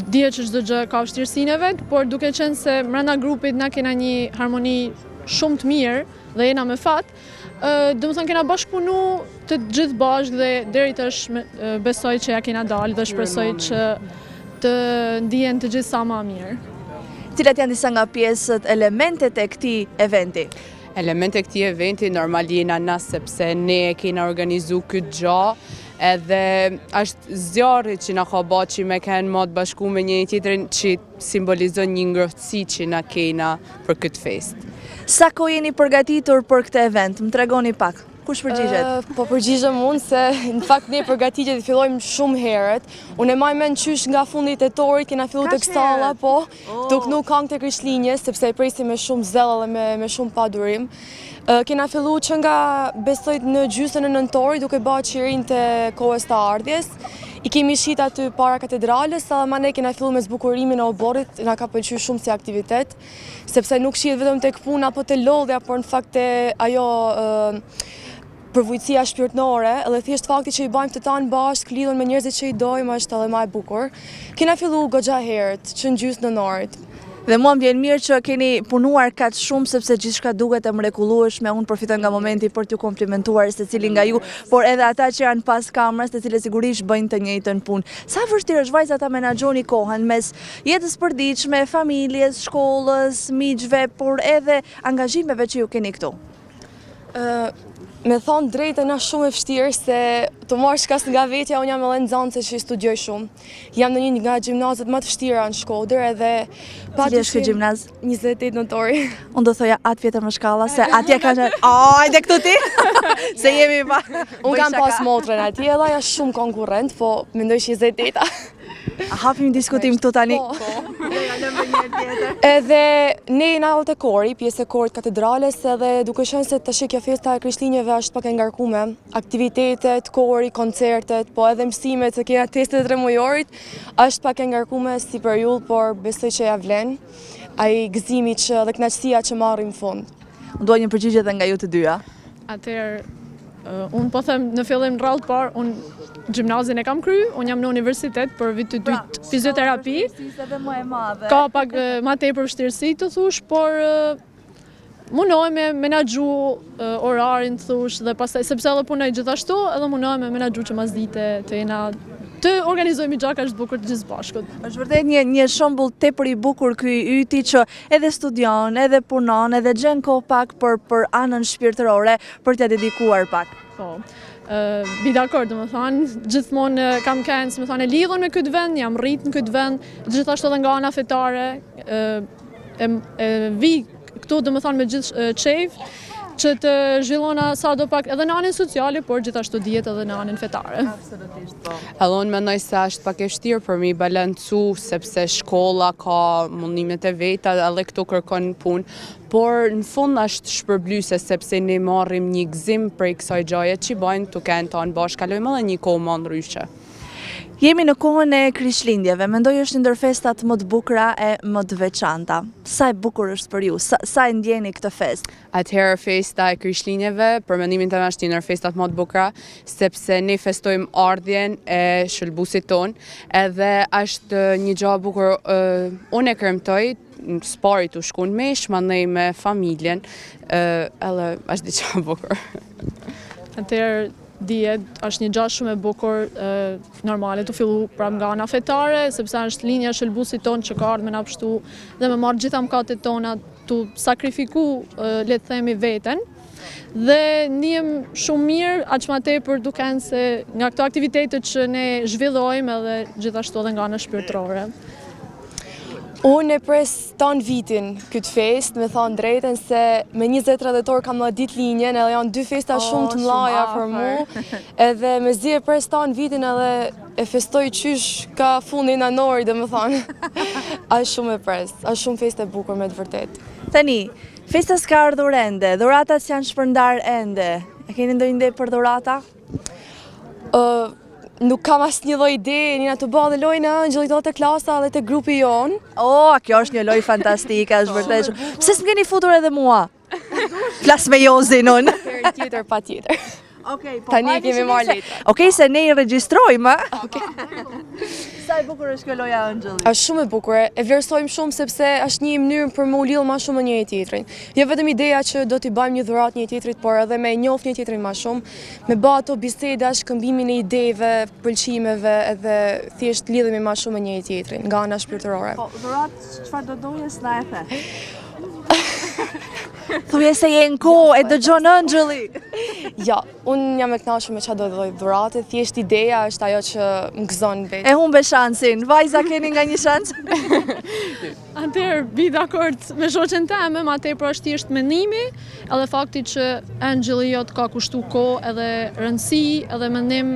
dihet që çdo gjë ka vështirësinë e vet, por duke qenë se brenda grupit na kena një harmoni shumë të mirë dhe jena me fat, domethënë kena bashkëpunu të gjithë bashkë dhe deri tash besoj që ja kena dalë dhe shpresoj që të ndihen të gjithë sa më mirë. Cilat janë disa nga pjesët, elementet e këtij eventi? Elemente e këtij eventi normal jena na sepse ne e kena organizu këtë gjë, edhe është zjarri që na ka bërë që me kenë mod bashku me njëri tjetrin që simbolizon një ngrohtësi që na kena për këtë fest. Sa kohë jeni përgatitur për këtë event? Më tregoni pak. Kush përgjigjet? Po përgjigjem unë se në fakt ne përgatitjet i fillojmë shumë herët. Unë e maj mend qysh nga fundi tetorit kena filluar tek stalla, po, tuk nuk këngët e Krishtlindjes, sepse e presim me shumë zell dhe me shumë padurim. Kena filluar që nga besoj në gjysmën e nëntorit duke bërë qirin të kohës të ardhjes. I kemi shit aty para katedrales, edhe ma ne kena filluar me zbukurimin e oborrit, na ka pëlqyer shumë si aktivitet, sepse nuk shihet vetëm tek puna apo te lodhja, por në fakt ajo përvojësia shpirtërore, edhe thjesht fakti që i bëjmë të tanë bashkë, lidhur me njerëzit që i dojmë, është edhe më e bukur. Kena filluar goxha herët, që në gjysmën nëntorit. Dhe mua më vjen mirë që keni punuar kaq shumë sepse gjithçka duket e mrekullueshme. Unë përfitoj nga momenti për t'ju komplimentuar secili nga ju, por edhe ata që janë pas kamerës, të cilët sigurisht bëjnë të njëjtën punë. Sa vështirë është vajza ta menaxhoni kohën mes jetës përditshme, familjes, shkollës, miqve, por edhe angazhimeve që ju keni këtu? Me thonë drejtën është shumë e vështirë se të marrë shkas nga vetja, unë jam edhe nxënëse që studioj shumë. Jam në një nga gjimnazet më të vështira në Shkodër edhe... Cili është ky gjimnaz? 28 nëntori. Unë do thoja atë vjetër më shkalla, se atje ka që... Ajde këtu ti! Se jemi pa... Unë kam pas motrën atje edhe ajo shumë konkurrent, po mendoj që 28-a. A hapim diskutim këtu tani? Edhe ne jena të kori, pjesë e korit katedrales, edhe duke qenë se të shikja festa e Krishtlindjeve është pak e ngarkume. Aktivitetet, kori, koncertet, po edhe mësimet se kena testet e 3 mujorit, është pak e ngarkume si për jull, por besoj që ja vlen, ai gëzimi që dhe kënaqësia që marrim fund. Dua një përgjigje edhe nga ju të dyja. Atëherë, unë po them në fillim në radhë parë, unë gjimnazin e kam kryu, unë jam në universitet për vit të dytë fizioterapi. Ka pak ma tepër vështirësi të thush, por mundohem me menaxhu orarin thush dhe pastaj sepse edhe punoj gjithashtu, edhe mundohem me menaxhu që mas dite të jena të organizojmë gjaka është bukur të gjithë bashkët. Është vërtet një shembull tepër i bukur ky yti që edhe studion, edhe punon, edhe gjen kohë pak për anën shpirtërore për t'ia dedikuar pak. Po. Bi dakord, do të thonë, gjithmonë kam qenë, si më thonë, e lidhur me këtë vend, jam rrit në këtë vend, gjithashtu edhe nga ana fetare, vi këtu do të thonë me gjithë çejf, që të zhvillona sa do pak edhe në anën sociale, por gjithashtu dihet edhe në anën fetare. Absolutisht po. Edhe unë mendoj se është pak e vështirë për mi balancu, sepse shkolla ka mundimet e veta, edhe këtu kërkon punë, por në fund është shpërblyese sepse ne marrim një gëzim prej kësaj gjaje që bajnë të kenë tonë bashkë, kalojmë edhe një kohë më ndryshe. Jemi në kohën e Krishtlindjeve, mendoj është një ndër festat më të bukura e më të veçanta. Sa e bukur është për ju? Sa e ndjeni këtë fest? Atëherë festa e Krishtlindjeve, për mendimin tim është një ndër festat më të bukura, sepse ne festojmë ardhjen e shëlbuesit ton, edhe është një gjë e bukur. Unë e kremtoj spari të shku në mesh, mandej me familjen, edhe është diçka e bukur. Atëherë, dihet, është një gjatë shumë e bukur, normale të fillu prap nga ana fetare, sepse është linja shëlbuesit ton që ka ardhur me na pështu dhe me marrë gjitha mëkatet tona të sakrifiku, le të themi, veten. Dhe ndihem shumë mirë, aq më tepër duken se nga këto aktivitetet që ne zhvillojmë edhe gjithashtu edhe nga ana shpirtërore. Unë e pres tanë vitin këtë fest, me thonë drejten se me 20 dhjetor kam në ditë linjen edhe janë 2 festa shumë të mlaja për mu, edhe me zi e pres tanë vitin edhe e festoj qysh ka fundin anori dhe me thonë. A shumë e pres, a shumë fest e bukur me të vërtet. Tani, festa s'ka ardhur ende, dhuratat janë shpërndar ende. E keni ndonjë ide për dhurata? Nuk kam asnjë lloj ide, njëna të bëha dhe lojë në Angjelit të klasa dhe të grupi jonë. Kjo është një lojë fantastike, është vërtet. Pse s'm keni futur edhe mua? Flas me Jozin unë. Herë tjetër patjetër. Tani kemi marrë letra. Okej, se ne i regjistrojmë. Sa e bukur është kjo loja Angjelit? Është shumë e bukur, e vlerësojmë shumë sepse është një mënyrë për më u lidhë më shumë me njëri tjetrin. Jo vetëm ideja që do t'i bëjmë një dhuratë njëri tjetrit, por edhe me njoh një tjetrin më shumë, me bë ato biseda, shkëmbimin e ideve, pëlqimeve, edhe thjesht lidhemi më shumë me njëri tjetrin nga ana shpirtërore. Po, dhuratë çfarë do doje s'na e the? Thuje se je në kohë, e dëgjon Angeli. Ja, unë jam e kënaqur me çfarë do lloj dhurate, thjesht ideja është ajo që më gëzon vetë. E humbe shansin. Vajza, keni nga një shans? Atëherë, bi dakord me shoqen teme, ma tepër është thjesht mendimi, edhe fakti që Angeli jot ka kushtu kohë edhe rëndësi, edhe mendim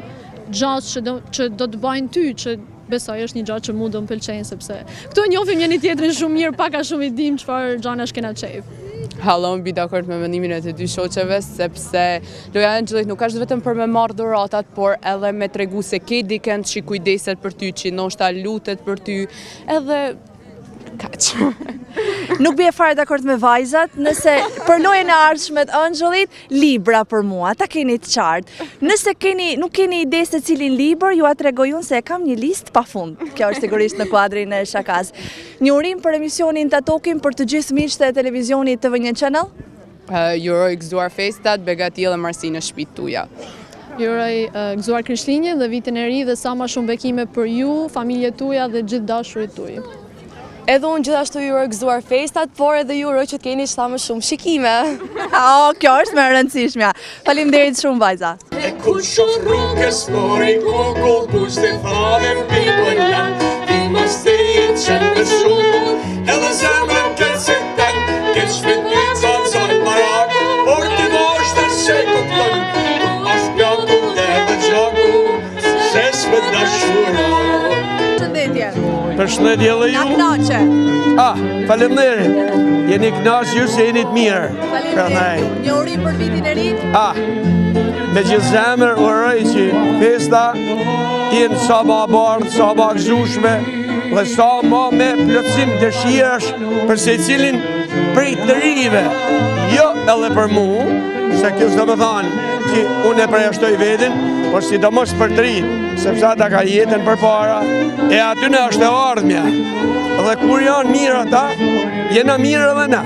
gjatë që do të bëjnë ty, që besoj është një gjatë që mu do më pëlqejnë, sepse këtu njohim njëri tjetrin shumë mirë, paka shumë i dim çfarë gjana shkena qejf. Hallon, bi dakord me mendimin e të dy shoqeve, sepse loja Angjelit nuk është vetëm për me marrë dhuratat, por edhe me tregu se ke dikën që kujdeset për ty, që ndoshta lutet për ty, edhe kaq. Nuk bie fare dakord me vajzat, nëse për lojën e ardhshme të Angjelit, libra për mua, ta keni të qartë. Nëse nuk keni ide se cilin libër, ju a tregoj unë se e kam një listë pafund. Kjo është sigurisht në kuadrin e shakas. Një urim për emisionin Tatokin për të gjithë miqtë e televizionit TV1 Channel? Ju uroj gëzuar festat, begati dhe marrësi në shtëpitë tuaja. Ju uroj gëzuar Krishtlindjen dhe vitin e ri dhe sa më shumë bekime për ju, familjet tuaja dhe gjithë dashurit tuaj. Edhe unë gjithashtu ju gëzuar festat, por edhe ju uroj që të keni sa më shumë shikime. Kjo është më e rëndësishmja. Faleminderit shumë vajza. E ku shoh rrugës por i kokull kushte fare mbi kullan. Ti mos të jetë që në shumë, edhe zemrën këtë ten, këtë shpëtit sa të marak, por ti mosh të se kupton, tu ashtë pjaku edhe gjaku, se s'me dashuron. Përshëndetje dhe ju. Na knaqe. Faleminderit. Jeni knaqë ju se jeni të mirë. Faleminderit. Një urim për vitin e ri. Me gjithë zemër uroj që festa jenë sa ma bardhë, sa ma gëzueshme dhe sa ma me plotësim dëshirash për secilin prej të rive. Jo edhe për mu, se kjo s'do me thanë që unë e përjashtoj veten, por sidomos për të rinj, sepse ata ka jetën përpara, e aty në është e ardhmja. Dhe kur janë mirë ata, jena mirë edhe na.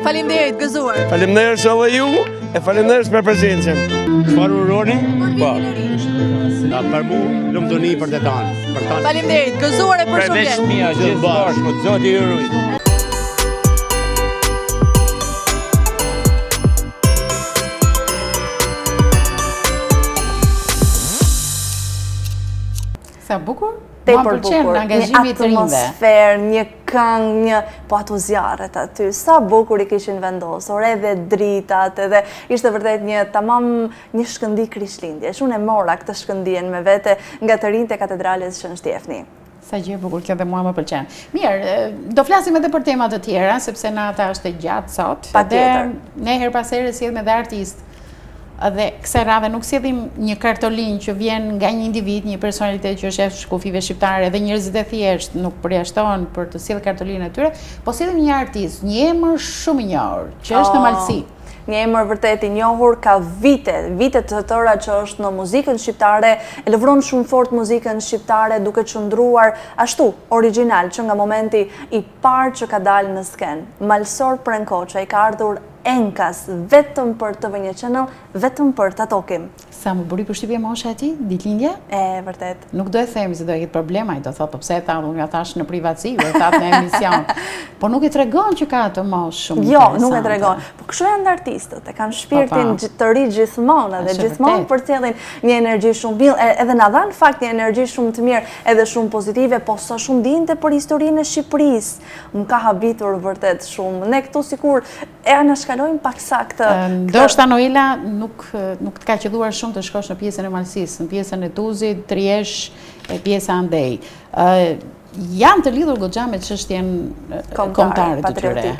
Faleminderit, gëzuar. Faleminderit edhe ju, e faleminderit për prezencën. Çfarë uroni? Po. Për mu, lumtuni për të tanë. Faleminderit, gëzuar e për shumë vjet. Për veç mia, gjithë bashkë, Zoti ju ruaj. Sa bukur? Tepër bukur, një atmosferë, një këngë, një ato zjarret aty, sa bukur i kishin vendosur, edhe dritat, edhe ishte vërtet një shkëndi Krishtlindjesh. Unë e mora këtë shkëndien me vete nga të rinjtë e katedrales Shën Shtjefni. Sa gjë e bukur, kjo dhe mua më pëlqen. Mirë, do flasim edhe për tema të tjera, sepse nata është e gjatë sot. Patjetër. Ne her pas here sjellim edhe artistë. Dhe kësaj radhe nuk sjellim një kartolinë që vjen nga një individ, një personalitet që është jashtë kufive shqiptare, dhe njerëzit e thjeshtë nuk përjashtohen për të sjellë kartolinë e tyre, po sjellim një artist, një emër shumë i njohur, që është në Malsi. Një emër vërtet i njohur, ka vite të tëra që është në muzikën shqiptare, e lëvron shumë fort muzikën shqiptare duke qëndruar ashtu, original, që nga momenti i parë që ka dalë në sken. Malsor Prenkoçaj ka ardhur enkas, vetëm për TV1 Channel, vetëm për ta tokim. Sa më bëri përshtypje mosha e tij, ditëlindja? Vërtet. Nuk do e themi se do e ketë problema, i do thotë, pse e tha, unë ja thash në privatësi, e thatë në emision. Po nuk e tregon që ka atë moshë shumë interesante. Jo, nuk e tregon. Po kështu janë artistët, e kanë shpirtin të ri gjithmonë, dhe gjithmonë përcjellin një energji shumë billë, edhe na dhan fakt një energji shumë të mirë, edhe shumë pozitive, po sa shumë dinte për historinë e Shqipërisë. Më ka habitur vërtet shumë. Ne këtu sikur e anashkalojmë paksa këtë. Ndoshta Noela nuk të ka qelluar shumë të shkosh në pjesën e Malsisë, në pjesën e Tuzit, Triesh e pjesa Andej. Janë të lidhur goxha me çështjen kombëtare të tyre.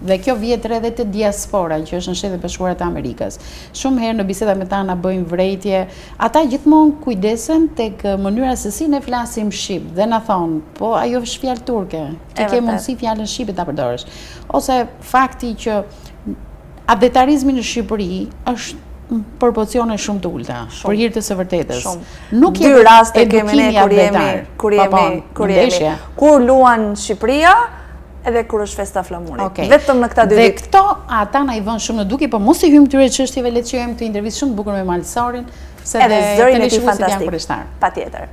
Dhe kjo vjet edhe te diaspora, që është në Shtetet Bashkuara të Amerikës. Shumë herë në biseda me ta na bëjmë vrejtje, ata gjithmonë kujdesen tek mënyra se si ne flasim shqip dhe na thonë, po ajo është fjalë turke, ti ke mundësi fjalën shqipe ta përdorësh. Ose fakti që abdetarizmi në Shqipëri është proporcione shumë të ulta, për hir të së vërtetës. Nuk dy raste kemi ne kur jemi kur luan Shqipëria edhe kur është festa flamurit. Vetëm në këta dy ditë. Dhe këto ata na i vënë shumë në duke, po mos i hyjmë këtyre çështjeve, le të shijojmë këtë intervistë shumë të bukur me Malsorin, se edhe zërin e tij fantastik. Patjetër.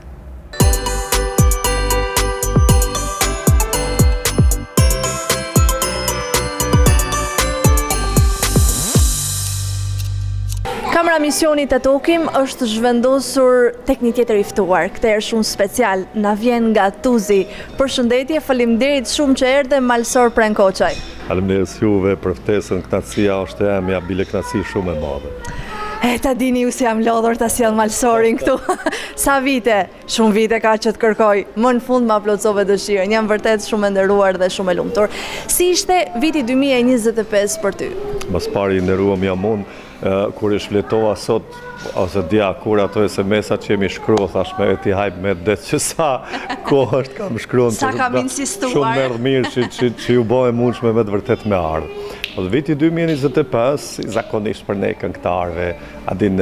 Kamera misionit e tokim është zhvendosur tek një tjetër i ftuar. Këtë herë shumë special, na vjen nga Tuzi. Përshëndetje, faleminderit shumë që erdhe Malsor Prenkoçaj. Faleminderit juve për ftesën, kënaqësia është e mia, bile kënaqësi shumë e madhe. Ta dini ju se jam lodhur ta sjell Malsorin këtu. Sa vite? Shumë vite ka që të kërkoj. Më në fund ma plotësove dëshirën. Jam vërtet shumë e nderuar dhe shumë e lumtur. Si ishte viti 2025 për ty? Më së pari nderuam jam unë. Kur i shfletova sot, ose dja kur ato SMS-at që jemi shkruar, thash me ti hajp me det që sa kohë është kam shkruar. Sa kam insistuar. Shumë merr mirë që ju bëhe mundshme me të vërtet me ardhë. Viti 2025, zakonisht për ne këngëtarëve, adin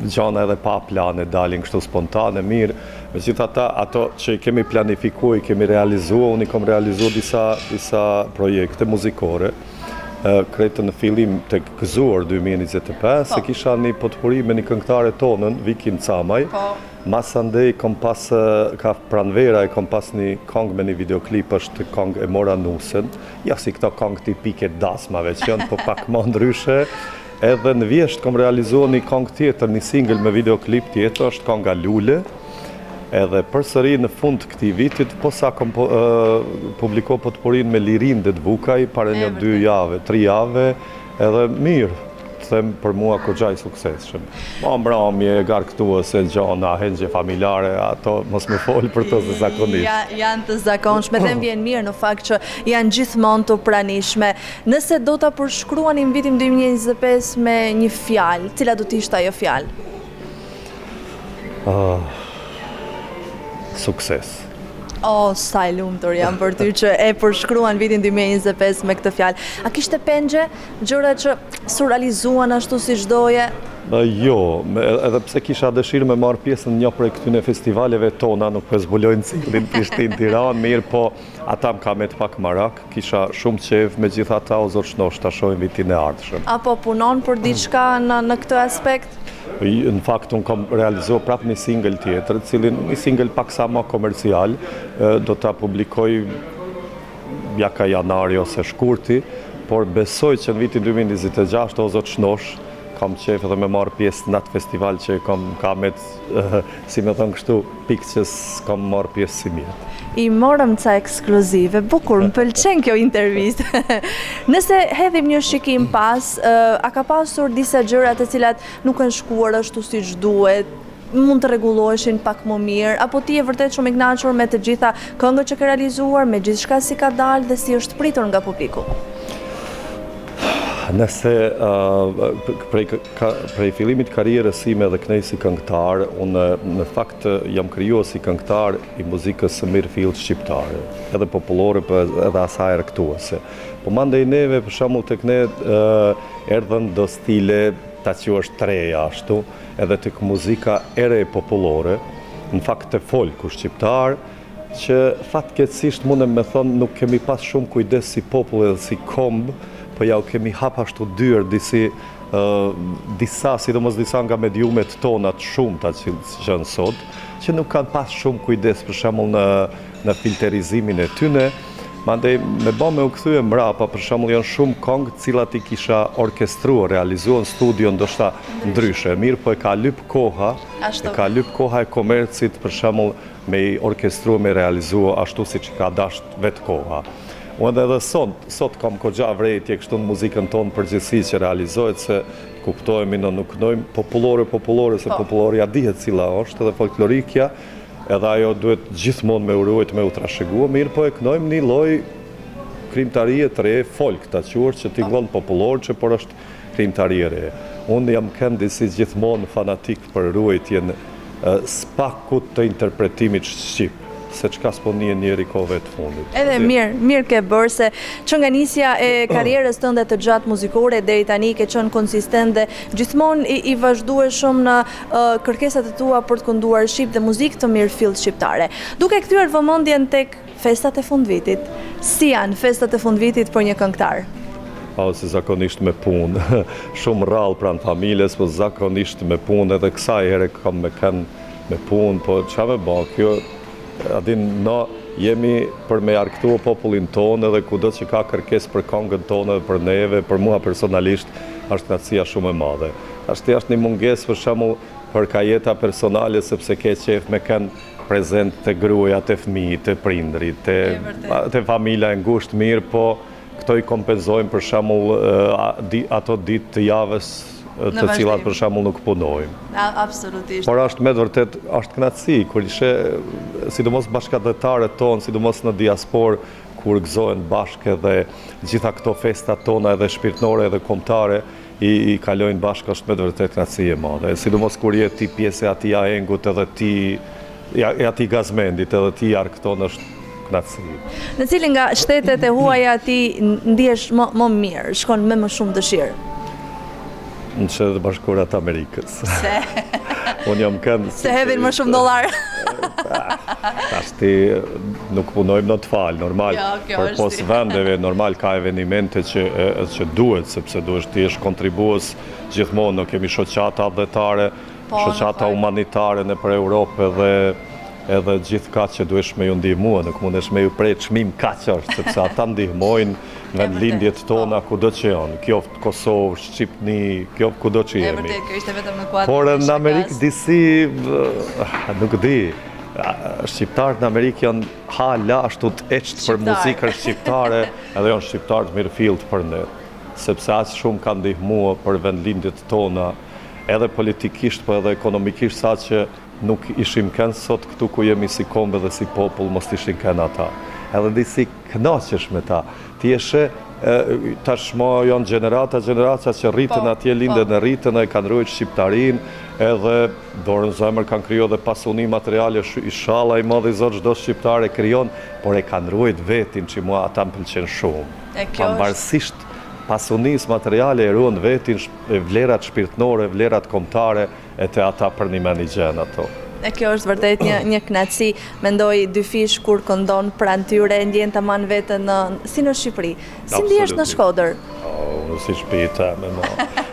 gjana edhe pa plane, dalin kështu spontane, mirë. Megjithatë ato që i kemi planifikuar, i kemi realizuar, unë i kam realizuar disa projekte muzikore. kretë në fillim të gëzuar 2025, se kisha një potpuri me një këngëtare tonën, Vikin Camaj. Masandej ka pranvera e kom pas një kong me një videoklip është kong e Mora Nusën, ja si këto kong tipike dasmave që janë po pak më ndryshe, edhe në vjesht kom realizuar një kong tjetër, një single me videoklip tjetër, është konga Lule, edhe përsëri në fund të këtij vitit, posa kom publiko potporin me Lirin dhe Dvukaj, pare një 2 jave, 3 jave, edhe mirë. Them për mua goxha i suksesshëm. Mbrëmje, garktuese, gjona, hengje familjare, ato mos më fol për to se zakonisht. Janë të zakonshme dhe vjen mirë në fakt që janë gjithmonë të pranishme. Nëse do ta përshkruani në vitin 2025 me një fjalë, cila do të ishte ajo fjalë? Sukses. Sa i lumtur jam për ty që e përshkruan vitin 2025 me këtë fjalë. A kishte pengje, gjëra që surrealizuan ashtu si doje? Jo, edhe pse kisha dëshirë me marrë pjesë në një prej këtyne festivaleve tona, nuk për zbulojnë ciklin Prishtinë Tiranë, mirë, po ata më ka me të pak marak, kisha shumë qef, me gjitha ta o zorshnosh të shohim vitin e ardhshëm. Apo punon për diçka në këtë aspekt? Në fakt, unë kom realizuar prap një single tjetër, cilin një single pak sa më komercial, do të publikoj jaka janari ose shkurti, por besoj që në vitin 2026 o zot shnosh, kam qef edhe me marrë pjesë në atë festival që ka me si me thënë kështu, pikë që s'kam marrë pjesë si mjetë. I morëm ca ekskluzive, bukur, më pëlqen kjo intervistë. Nëse hedhim një shikim pas, a ka pasur disa gjëra të cilat nuk kanë shkuar ashtu siç duhet, mund të rregulloheshin pak më mirë, apo ti je vërtet shumë i kënaqur me të gjitha këngët që ke realizuar, me gjithçka si ka dalë dhe si është pritur nga publiku? Nëse prej fillimit karrierës sime dhe kënej si këngëtar, unë në fakt jam krijuar si këngëtar i muzikës së mirë fill shqiptare, edhe popullore, edhe asaj rëktuese. Po mandej neve, për shembull tek ne erdhën do stile ta quash treja ashtu, edhe tek muzika ere popullore, në fakt të folku shqiptar, që fatkeqësisht mundem me thonë nuk kemi pas shumë kujdes si popull edhe si komb, po ja u kemi hap ashtu dyrë disa, sidomos disa nga mediumet tona të shumta që janë sot, që nuk kanë pas shumë kujdes për shembull në filterizimin e tyne. Mandej me bë me u kthye mrapa, për shembull janë shumë këngë të cilat i kisha orkestruar, realizuar në studio ndoshta ndryshe, mirë po e ka lyp koha, e komercit për shembull me i orkestruar, me realizuar ashtu siç ka dash vetë koha. Unë edhe sot kam goxha vrejtje kështu në muzikën tonë përgjithësi që realizohet, se kuptojemi në nuk nëjmë popullore, se populloria dihet cila është, edhe folklorikja, edhe ajo duhet gjithmonë me uruajt, me u trashëgua, mirë po e kënojmë një lloj krimtarie të re, folk të quar, që tingëllon popullor, që por është krimtarie re. Unë jam këndi si gjithmonë fanatik për ruajtjen spakut të interpretimit shqip, se çka s'po njeri kohëve të fundit. Edhe mirë ke bërë, se që nga nisja e karrierës tënde të gjatë muzikore deri tani ke qenë konsistent dhe gjithmonë i vazhdueshëm në kërkesat e tua për të kënduar shqip dhe muzikë të mirë fill shqiptare. Duke kthyer vëmendjen tek festat e fundvitit, si janë festat e fundvitit për një këngëtar? Si zakonisht me punë, shumë rrallë pranë familjes, po zakonisht me punë, edhe kësaj here kam me kënë me punë, po qa me ba, kjo adin, na jemi për me arktua popullin tonë edhe kudo që ka kërkes për këngën tonë dhe për neve, për mua personalisht, është knatësia shumë e madhe. Ashtë një munges për shembull për kajeta personale, sepse ke qef me kënë prezent të gruaja, të fëmijë, të prindrit, të familja e ngushtë mirë, po këto i kompenzojmë për shembull ato ditë të javës të cilat për shembull nuk punojmë. Absolutisht. Por është me vërtet, është knatësi, kur ishe, sidomos bashkëdhetarët tonë, sidomos në diasporë, kur gëzohen bashkë dhe gjitha këto festa tona edhe shpirtnore edhe kombëtare i kalojnë bashkë, është me vërtet knatësi e madhe. Sidomos kur je ti pjesë e atij ahengut edhe ti atij gazmendit edhe ti arkton, është knatësi. Në cilin nga shtetet e huaja ti ndihesh më mirë, shkon me më shumë dëshirë? Në Shtetet e Bashkuara të Amerikës. Se? Unë jam kënd... Se hedhin më shumë dollar. ti nuk punojmë në të falë, normal, për pos vendeve, normal ka evenimente që duhet, sepse duhet ti është kontribuës gjithmonë, kemi shoqata adhetare, shoqata humanitare në për Europë edhe gjithë ka që duhesh me ju ndihmua, nuk mundesh me ju prej çmim kaq është, sepse ata ndihmojnë në lindjet tona kudo që janë, qoftë Kosovë, Shqipni, qoftë kudo që jemi. Vërtet, kjo ishte vetëm në kuadër. Por në Amerikë disi, nuk di, shqiptarët në Amerikë janë hala ashtu të eqtë për muzikën shqiptare, edhe janë shqiptarët mirëfillt për ne, sepse aq shumë kanë ndihmua për vendlindjet tona, edhe politikisht, po edhe ekonomikisht, sa që nuk ishim kënë sot këtu ku jemi si kombe dhe si popull, mos t'ishin kënë ata. Edhe disi kënaqesh me ta. Ti eshe, tashmo janë gjeneraca që rritën atje, lindën e rritën e kanë rrujt shqiptarin, edhe dorën zemër kanë kryo dhe pasuni materiale, inshallah i madh i Zot çdo shqiptar e krijon, por e kanë rrujt vetin që mua ata më pëlqen shumë. Pavarësisht pasunis materiale e ruan vetin, vlerat shpirtnore, vlerat kombëtare e te ata për një meni gjenë ato. E kjo është vërtet një kënaqësi, mendoj dy fish kur këndon pranë tyre, ndjen tamam veten si në Shqipëri. Si ndihesh në Shkodër? Si shpita me mo.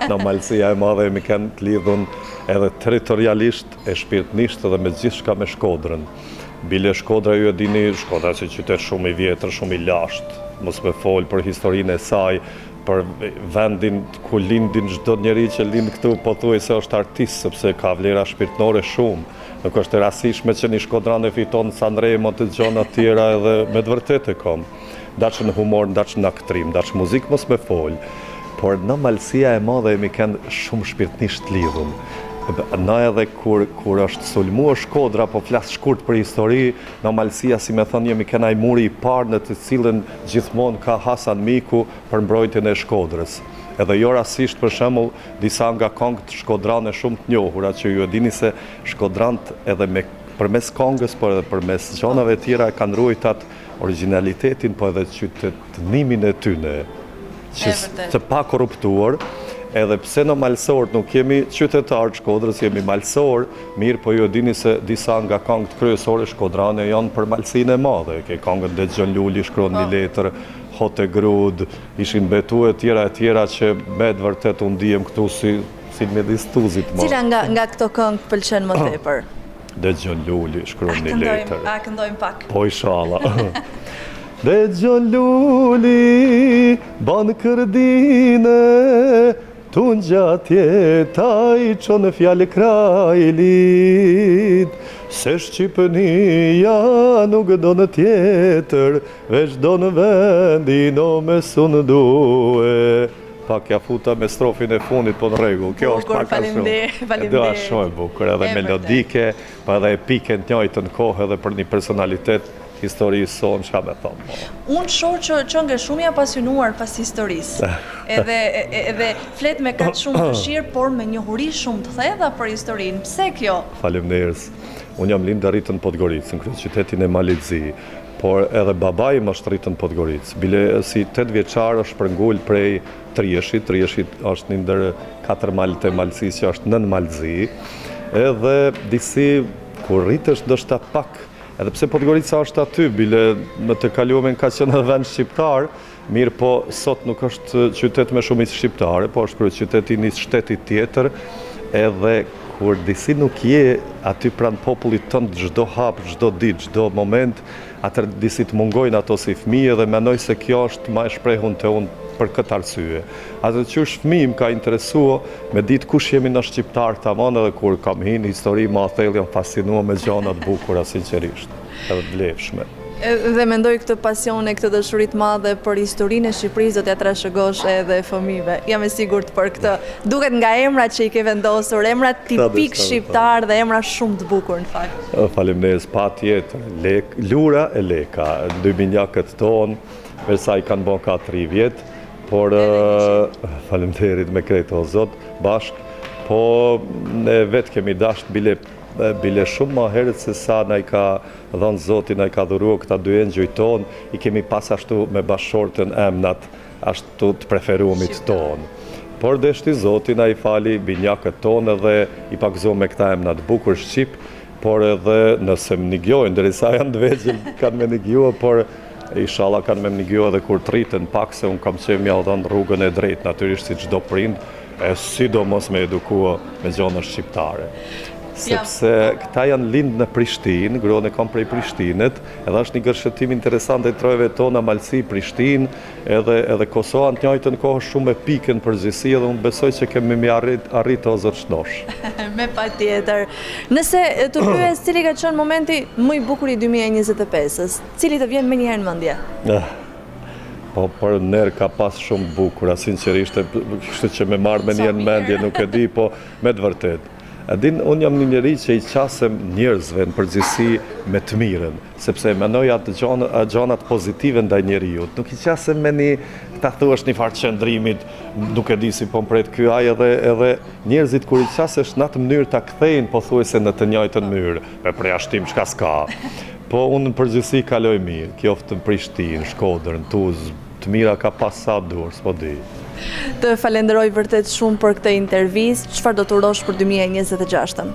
Normalësia e madhe mi kanë të lidhun edhe territorialisht e shpirtnisht edhe me gjithçka me Shkodrën. Bile Shkodra ju e dini, Shkodra si qytet shumë i vjetër, shumë i lashtë, mos me fol për historinë e saj, për vendin ku lindin çdo njeri që lind këtu, po thuaj se është artist, sepse ka vlera shpirtnore shumë. Nuk është e rastishme që një shkodran e fiton Sanremo të gjona tjera edhe me të vërtet e kom. Daqë në humor, daqë në aktrim, daqë muzik mos me fol. Por në malësia e madhe e mi kënë shumë shpirtnisht lidhun. Na edhe kur është sulmua Shkodra, po flasë shkurt për histori, në malësia, si me thënë, jemi kënaj muri i parë në të cilën gjithmonë ka Hasan Miku për mbrojtjen e Shkodrës. Edhe jo rasisht për shembull disa nga këngët shkodrane shumë të njohura që ju e dini se shkodrant edhe përmes këngës por edhe përmes gjonave tjera kanë ruajtur originalitetin po edhe qytetënimin e tyre që të pa korruptuar. Edhe pse në malësor nuk jemi qytetarë të Shkodrës, jemi malësor, mirë po ju e dini se disa nga këngët kryesore shkodrane janë për malësinë e madhe. Ke këngët Dexhon Luli shkruan një letër, Hote Grud, ishin betu e tjera që me të vërtet unë ndihem këtu si midis tuzit. Cila nga këto këngë pëlqen më tepër? Dexhon Luli shkruan një letër. A këndojmë pak? Po inshallah. Dexhon Luli, ban kërdine, tunë gjatje taj që në fjallë krajlit, se Shqipënia nuk do në tjetër, veç do në vendin o me sunë duhe. Pak ja futa me strofin e fundit, po në regull, kjo është pak a shumë. Dhe a shumë e bukur, edhe melodike, pa edhe epike në njëjtë në kohë edhe për një personalitet historisë sonë, që ka me thonë. Unë shoh që nga shumë ja pasionuar pas historisë, edhe flet me katë shumë dëshirë, por me njohuri shumë të thella për historinë. Pse kjo? Faleminderit. Unë jam lindë rritën në Podgoricë, në kryeqytetin e Malizzi, por edhe babai më është rritën në Podgoricë. Bile si 8 vjeçar është shpërngull prej Trieshit, Trieshit është një ndër 4 malët e Malëzisë që është nën Malëzi, edhe disi kur rritesh ndoshta pak. Edhe pse Podgorica është aty, bile në të kaluamen ka qenë edhe vend shqiptar, mirë po sot nuk është qytet me shumicë shqiptare, po është kryeqyteti i një shteti tjetër, edhe kur disi nuk je aty pranë popullit tënd çdo hap, çdo ditë, çdo moment, atër disi të mungojnë ato si fëmijë dhe mendoj se kjo është më e shprehun te unë për këtë arsye. Atë që është fëmijë më ka interesua me ditë kush jemi në shqiptar tamam edhe kur kam hinë histori më thellë jam fascinuar me gjëra të bukura sinqerisht, edhe të vlefshme. Dhe mendoj këtë pasion e këtë dëshuri të madhe për historinë e Shqipërisë do t'ja trashëgosh edhe fëmijëve. Jam e sigurt për këtë. Duket nga emrat që i ke vendosur, emrat tipik shqiptar dhe emra shumë të bukur në fakt. Faleminderit, patjetër. Lura e Leka, dy minjakët tonë, përsa i kanë bën ka 3 vjet, por faleminderit me krejtë o Zot, bashk, po ne vetë kemi dasht bile shumë ma herët se sa na i ka dhënë Zoti, na i ka dhuruar këta dy engjëj tonë, i kemi pas ashtu me bashkëshortën emnat ashtu të preferuamit tonë. Por deshti Zoti na i fali binjakët tonë dhe i pakëzo me këta emnat bukur shqip, por edhe nëse më negjojnë, derisa janë të vegjël kanë me negjua, por inshallah kanë me negjua edhe kur tritën pak se unë kam qenë mja dhënë rrugën e drejtë, natyrisht si çdo prind, e sidomos me edukua me gjona shqiptare. Sepse këta janë lindë në Prishtinë, gruan e kam prej Prishtinët, edhe është një gërshëtim interesant e trojve tona Malësi, Prishtinë, edhe Kosova në të njëjtën kohë shumë e pikën përgjithësi, edhe unë besoj që kemi arrit o zërshnosh. Me pa tjetër. Nëse të pyes cili ka qenë momenti më i bukur i 2025-ës, cili të vjen me njëherë në mendje? Po, për nërë ka pas shumë bukura, sinqerisht, kështu që me marrë me njërë në mendje, nuk e di, po me të vërtet. Edin, unë jam një njëri që i qasem njerëzve në përgjithësi me të mirën, sepse menoj atë gjanat pozitive ndaj njeriut. Nuk i qasem me një, ta thuash një farë qëndrimit, nuk e di si po mpret ky aj, edhe njerëzit kur i qasesh në atë mënyrë ta kthejnë, po thuajse në të njëjtën mënyrë, me përjashtim çka s'ka. Po unë në përgjithësi kaloj mirë, qoftë në Prishtinë, Shkodër, në Tuzë, të mira ka pas sa dur, s'po di. Të falenderoj vërtet shumë për këtë intervistë. Çfarë do të urosh për 2026-ën?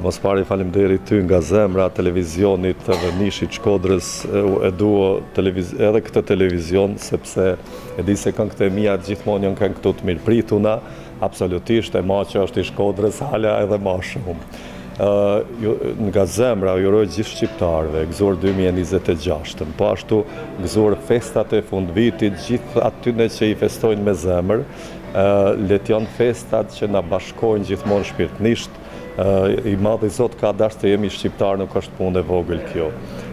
Mos pari faleminderit ty nga zemra, televizionit edhe nishit Shkodrës, e dua edhe këtë televizion, sepse e di se këngët e mia gjithmonë janë këngë këtu të mirëprituna, absolutisht, e ma që është i Shkodrës, hala edhe ma shumë. Nga zemra uroj gjithë shqiptarëve gëzuar 2026, po ashtu gëzuar festat e fundvitit, gjithë atyne që i festojnë me zemër, let janë festat që na bashkojnë gjithmonë shpirtnisht, i madhi Zot ka dashur të jemi shqiptar, nuk është punë e vogël kjo.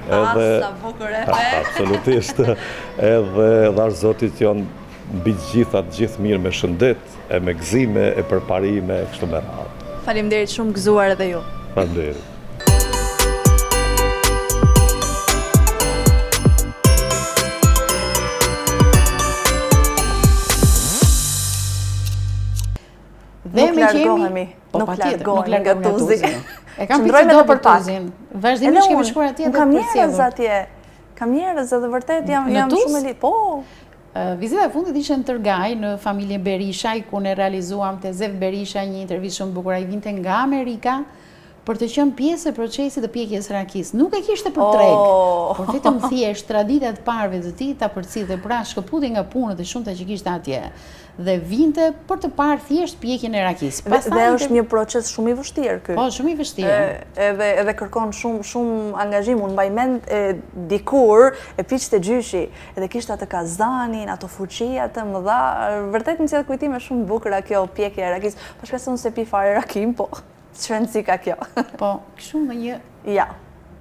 Sa bukur e the. Absolutisht. Edhe dash Zotit janë mbi gjithë mirë me shëndet, e me gëzime, e përparime, kështu me radhë. Faleminderit shumë, gëzuar edhe ju. Faleminderit. Nuk largohemi nga Tuzi. E kam picu për Tuzin. Vazhdimisht kemi shkuar atje dhe kam njerëz atje. Kam njerëz edhe vërtet jam shumë e lidhur. Po. Vizita e fundit ishte në Tërgaj, në familjen Berishaj, ku ne realizuam te Zev Berisha një intervistë shumë bukur. Ai vinte nga Amerika për të qenë pjesë e procesit të pjekjes rakis. Nuk e kishte për treg, por vetëm thjesht traditat e parëve të tij ta përcillte, pra shkëputi nga punët e shumta që kishte atje dhe vinte për të parë thjesht pjekjen e rakis. Dhe është një proces shumë i vështirë ky. Po, shumë i vështirë. Edhe kërkon shumë angazhim. Unë mbaj mend dikur e piqte gjyshi, edhe kishte atë kazanin, ato fuqia të mëdha. Vërtet më sjell kujtime shumë bukura kjo pjekje e rakis. Po shpresoj se unë se pi fare rakim, po çrëndsi ka kjo. Po, kështu në një. Ja.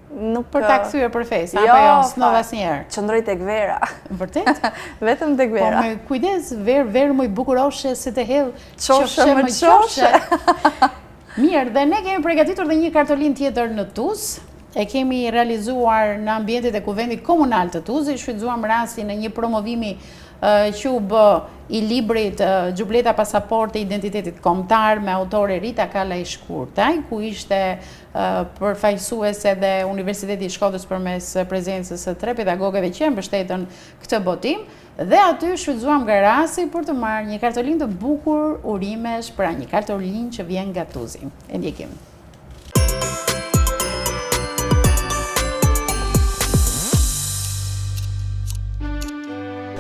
Për ta kthyer për fest, apo jo, s'nova asnjëherë. Qëndroj tek vera. Vërtet? Vetëm tek vera. Po me kujdes, verë më i bukuroshe se të hedh qofshe më qofshe. Mirë, dhe ne kemi përgatitur dhe një kartolin tjetër në Tuzë. E kemi realizuar në ambientet e kuvendit komunal të Tuzë, shfrytzuam rastin në një promovimi që u bë i librit Gjubleta pasaporte identitetit kombëtar me autore Rita Kallaj Shkurtaj, ku ishte përfaqësuese dhe Universiteti i Shkodrës përmes prezencës së 3 pedagogëve që mbështetën këtë botim, dhe aty shfrytzuam nga rasti për të marrë një kartolinë të bukur urimesh, pra një kartolinë që vjen nga Tuzi. E ndjekim.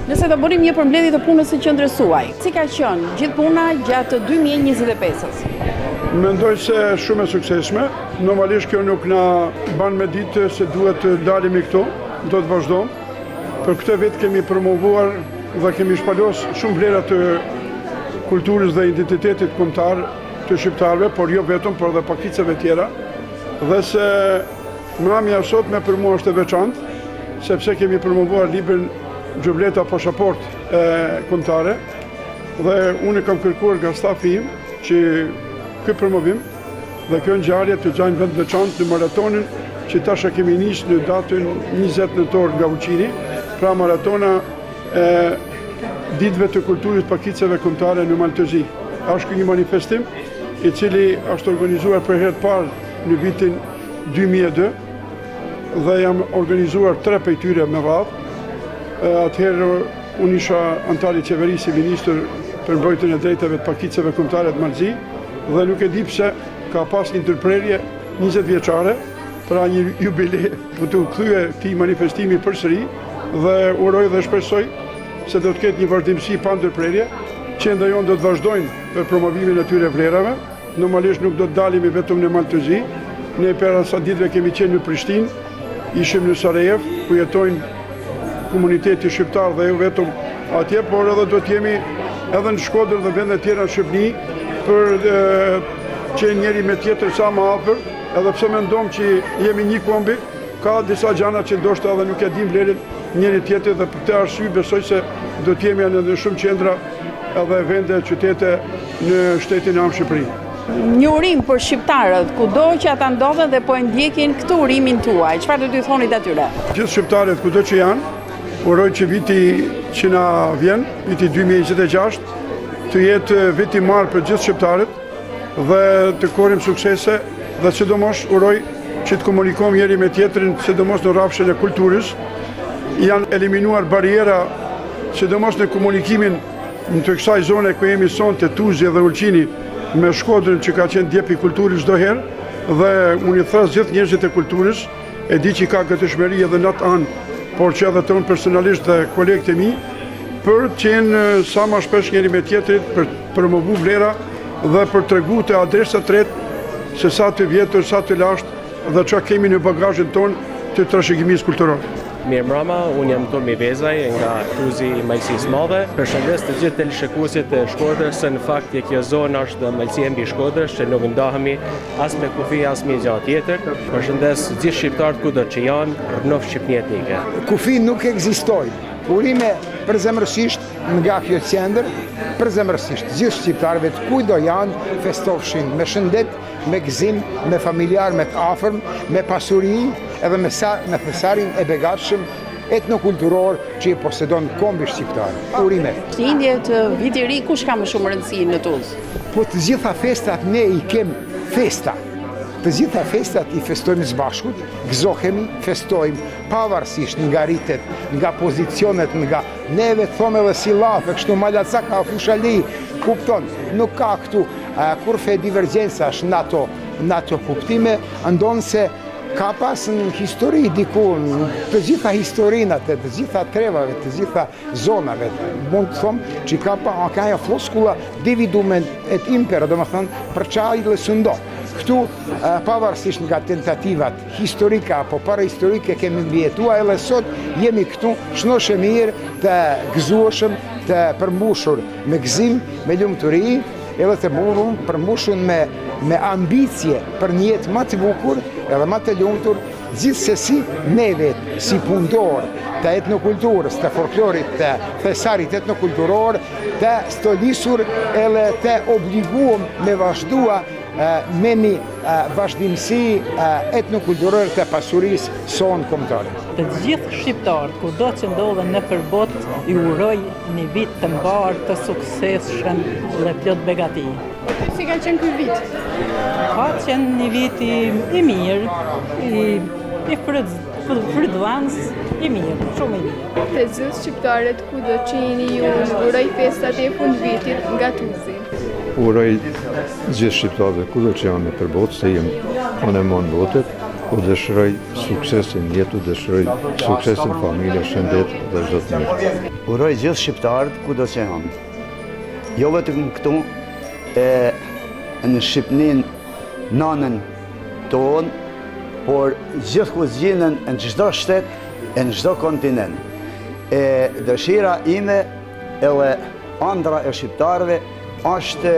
Nëse të bërim një përmbledhje të punës së qendrës suaj, si ka qenë gjithë puna gjatë 2025-s? Mendoj se shumë e suksesshme. Normalisht kjo nuk na ban me ditë se duhet të dalemi këtu, do të vazhdojmë. Për këtë vit kemi promovuar dhe kemi shpalos shumë vlera të kulturës dhe identitetit kombëtar të shqiptarëve, por jo vetëm, por dhe pakicave tjera. Dhe se mramja sot me për mua është e veçantë, sepse kemi promovuar librin Gjubleta pasaport kombëtare, dhe unë kam kërkuar nga stafi im që ky promovim dhe kjo ngjarje të gjajnë vend veçantë në maratonin që tash e kemi nisë në datën 20 nëntor nga Uqini, pra maratona e ditëve të kulturës pakicave kombëtare në Maltëzi. Është një manifestim i cili është organizuar për herë të parë në vitin 2002 dhe jam organizuar 3 prej tyre me radhë. Atëherë unë isha antari qeverisë i ministër për mbrojtjen e drejtave të pakicave kombëtare të Malzi, dhe nuk e di pse ka pas një ndërprerje 20 vjeçare, pra një jubile për të kthye këtij manifestimi përsëri dhe uroj dhe shpresoj se do të ketë një vazhdimsi pa ndërprerje. Qendra jonë do të vazhdojnë për promovimin e tyre vlerave. Normalisht nuk do të dalimi vetëm në Maltëzi. Ne për asa ditëve kemi qenë në Prishtinë, ishim në Sarajev, ku jetojnë komuniteti shqiptar dhe jo vetëm atje, por edhe do të jemi edhe në Shkodër dhe vende tjera në Shqipëni për qenë njeri me tjetër sa më afër, edhe pse mendom që jemi një kombi, ka disa gjana që ndoshta edhe nuk e dim vlerën njëri tjetër dhe për këtë arsye besoj se do të jemi në shumë qendra edhe vende, qytete në shtetin e Shqipëri. Një urim për shqiptarët, kudo që ata ndodhen dhe po e ndjekin këtë urimin tuaj, çfarë do t'i thonit atyre? Gjithë shqiptarët kudo që janë, uroj që viti që na vjen, viti 2026, të jetë viti marë për gjithë shqiptarët dhe të korim suksese dhe sidomos uroj që të komunikojmë njëri me tjetrin, sidomos në rrafshën e kulturës. Janë eliminuar bariera, sidomos në komunikimin në të kësaj zone ku jemi sonte, Tuzje dhe Ulqini, me Shkodrën që ka qenë djepi kulturës çdo herë, dhe unë i thras gjithë njerëzit e kulturës, e di që ka gëtëshmëri edhe në atë anë, por që edhe të unë personalisht dhe kolegët e mi, për të qenë sa ma shpesh njëri me tjetrit, për promovu vlera dhe për tregu të adresa tretë se sa të vjetër, sa të lashtë dhe që kemi në bagazhin tonë të trashëgimisë kulturore. Mirë mbrëma, unë jam Tomi Bezaj nga Tuzi i Malësisë Madhe. Përshëndes të gjithë teleshikuesit e Shkodrës, se në fakt kjo zonë është malësia mbi Shkodrës, që nuk ndahemi as me kufi as me gjatë tjetër. Përshëndes gjithë shqiptarët kudo që janë, rënof Shqipëni etnike. Kufi nuk ekzistojnë. Urime përzemërsisht nga kjo qendër, përzemërsisht gjithë shqiptarëve të kujdo janë, festofshin me shëndet, me gëzim, me familjar, me të afërm, me pasuri, edhe me thesarin e begatshëm etnokulturor që i posedon kombi shqiptar. Urime. Lindje të viti ri, kush ka më shumë rëndësi në Tuzë? Po të gjitha festat ne i kem festa. Të gjitha festat i festojmë së bashkut, gëzohemi, festojmë, pavarësisht nga rritet, nga pozicionet, nga neve thome dhe si lafe, kështu malaca ka fushali, kupton, nuk ka këtu kurfe divergjencash në ato kuptime, ndonë se ka pas në histori diku, të gjitha historinat, të gjitha trevave, të gjitha zonave, mund të thomë që ka ja floskula dividumen et impera, do më thënë, për qaj dhe sëndo. Këtu, pavarësisht nga tentativat historika apo parahistorike kemi mbjetua, edhe sot jemi këtu shnoshe mirë të gëzueshëm, të përmbushur me gëzim, me lumturi, edhe të përmbushur me ambicje për një jetë më të bukur edhe më të lumtur, gjithsesi neve si punëtor të etnokulturës, të folklorit, të thesarit etnokulturor, të stolisur edhe të obliguam me vazhdua me një vazhdimësi etnokulturore të pasurisë sonë kombëtare. Të gjithë shqiptarët, kudo që ndodhen në përbot, i uroj një vit të mbarë, të suksesshëm dhe plot begati. Si ka qenë ky vit? Ka qenë një vit i mirë, i frydhuans, i mirë, shumë i mirë. Të gjithë shqiptarët kudo që jeni ju, uroj festat e fundvitit nga Tuzi. Uroj gjithë shqiptarëve kudo që janë në përbot, se jem unë e mon botet, u dëshiroj suksesin jetu, dëshiroj suksesin familje, shëndet dhe çdo të mirë. Uroj gjithë shqiptarët kudo që janë. Jo vetëm këtu, në Shqipërinë nanën tonë, por gjithë kuzhinën në çdo shtet e në çdo kontinent. Dëshira ime edhe ëndra e shqiptarëve është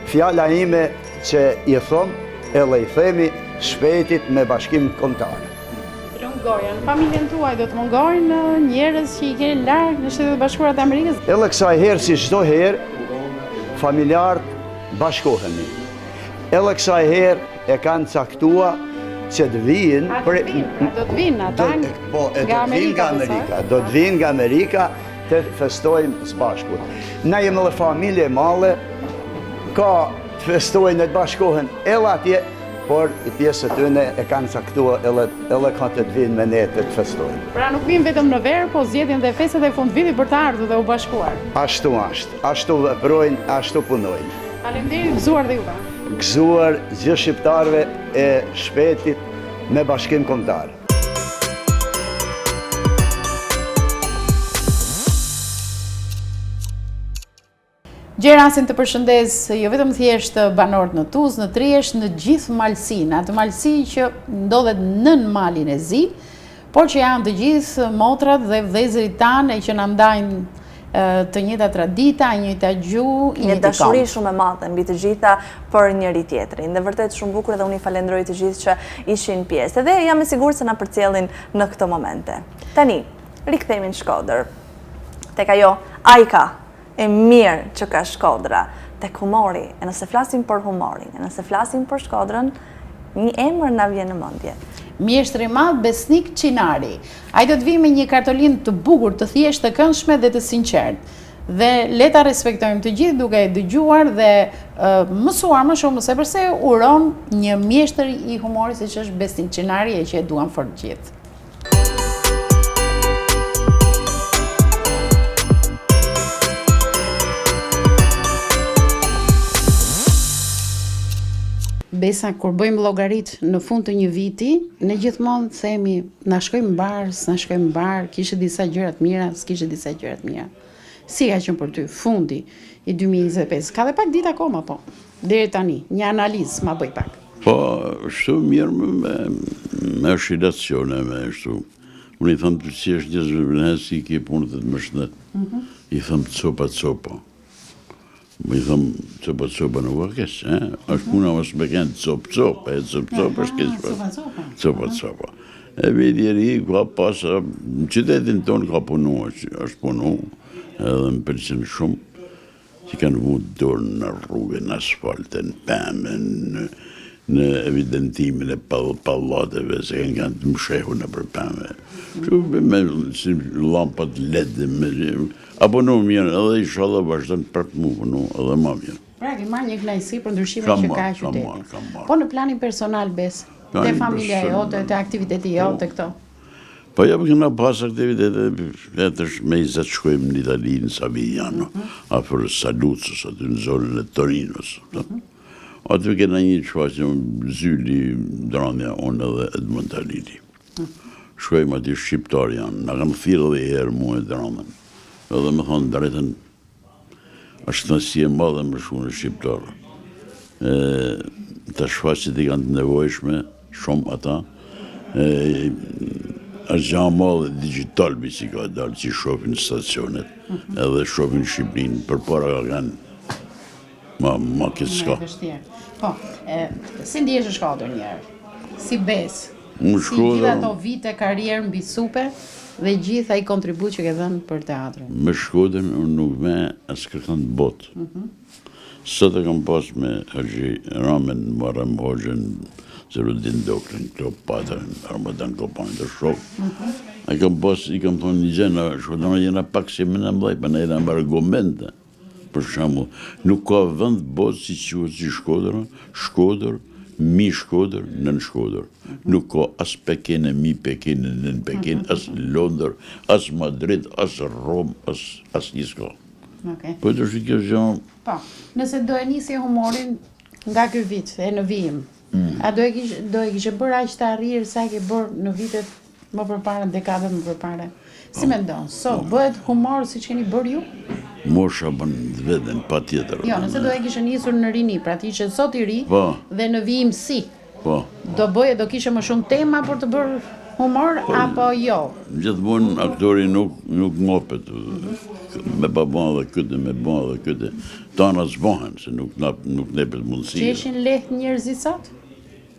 fjala ime që i thom edhe i themi shpejtit me bashkim kombëtar. Mungojnë, familjen tuaj do të mungojnë njerëz që i keni larg në Shtetet e Bashkuara të Amerikës? Edhe kësaj herë si çdo herë familjarët bashkohemi. Edhe kësaj herë e kanë caktuar që të vinë do të vinë ata nga Amerika. Do të vinë nga Amerika të festojmë së bashku. Na jemi edhe familje male, ka të festojnë e të bashkohen edhe atje, por i pjesë të tyne e kanë caktuar edhe ka të vinë me ne të festojnë. Pra nuk vinë vetëm në verë, po zgjedhin dhe festat e fundvitit për të ardhur dhe u bashkuar. Ashtu veprojnë, ashtu punojnë. Faleminderit, gëzuar dhe juve. gëzuar gjithë shqiptarëve e Shpetit me Bashkim Kombëtar. Gjerasin të përshëndes jo vetëm thjesht banorët në Tuzë, në Triesht, në gjithë Malsinë, atë Malsi që ndodhet nën malin e Zi, por që janë të gjithë motrat dhe vëllezërit tanë që na ndajnë të njëjta tradita, njëjta gjuhë, një dashuri shumë e madhe mbi të gjitha për njëri tjetrin. Dhe vërtet shumë bukur dhe unë i falenderoj të gjithë që ishin pjesë. Dhe jam e sigurt se na përcjellin në këto momente. Tani, rikthehemi në Shkodër. Tek ajo ajka e mirë që ka Shkodra, tek humori. E nëse flasim për humorin, e nëse flasim për Shkodrën, një emër na vjen në mendje. Mjeshtri i madh Besnik Çinari. Ai do të vijë me një kartolinë të bukur, të thjeshtë, të këndshme dhe të sinqertë. Dhe le ta respektojmë të gjithë duke e dëgjuar dhe mësuar më shumë se përse uron një mjeshtër i humorit siç është Besnik Çinari e që e duam fort gjithë. Besa, kur bëjmë llogarit në fund të një viti, ne gjithmonë themi, na shkojmë mbar, kishte disa gjëra të mira, s'kishte disa gjëra të mira. Si ka qenë për ty fundi i 2025? Ka dhe pak ditë akoma, po. Deri tani, një analizë ma bëj pak. Po, shtu mirë me oscilacione, me shtu. Unë i thëmë të që është një zërënë si ki punë të të mëshnet. I thëmë copa. Më i thëmë copa në vëkes, është puna mësë me kënë copa, e copa është kësë për. Copa. E vedjeri, ka pasë, në qytetin tonë ka punu, është punu, edhe më përqenë shumë, që kanë vutë dorë në rrugë, në asfaltën, pëmën, në evidentimin e pallateve, se kanë të mshehu në për pëmë. Me lampat LED, apo në mirë, edhe i shala vazhdojnë për të mu punu, edhe ma mirë. Pra, ki marrë një knajsi për ndryshimin që ka qyteti. Po në planin personal, Bes, të familja jote, të aktiviteti jote, këto? Po ja për këna pas aktivitete, vetësh me 20 shkojmë në Itali, në Savigliano, afer Salucës, aty në zonën e Torinos. Aty kena një që faqëm Zyli, Drania, unë edhe Edmund Talili. Shkojmë aty shqiptar janë, nga kanë thirë dhe herë mu e Dranën. Edhe me thonë drejten, është në si e madhe më shumë në shqiptarë. Të shfaqet i kanë të nevojshme, shumë ata, është gjanë madhe digital bi si ka dalë që shofin stacionet, edhe shofin Shqipërinë, për para ka kanë ma këtë s'ka. Po, si ndjesh në Shkodër njerë? Si Bes? Si gjithë ato vite karierë mbi supe dhe gjitha i kontribut që ke dhenë për teatrën? Me Shkodrën unë nuk me asë kërkan të botë. Sot e kam pas me Haxhi Ramen, Maram Hoxhën, Zerudin Dokrin, Kleopatrin, Armadan Klopanin të shokë. I kam thonë një gjena, Shkodrën jena pak si me në mdaj, për në jena më argumente. Për shamu, nuk ka vend botë si që si Shkodrën, mi Shkodër, nën Shkodër. Nuk ka as Pekin, mi Pekin, nën Pekin, as Londër, as Madrid, as Rom, as një s'ka. Po të është kjo zhëmë... Po, nëse do e nisi humorin nga kjo vit, e në vijim, a do e kishe bërë aq të arrirë sa ke bërë në vitet më përpara, dekadët më përpara? Si me ndonë, sot bëhet humor si që keni bërë ju? Mosha bën veten, pa tjetër. Jo, nëse do e kishe nisur në rini, pra ti që sot i ri, dhe në vijim si, do kishe më shumë tema për të bërë humor, apo jo? Gjithmonë aktori nuk ngopet, me pa bëha dhe këte, me bëha dhe këte, tana s'bohen, se nuk nepet mundësia. Që eshin lehtë njerëzit sot?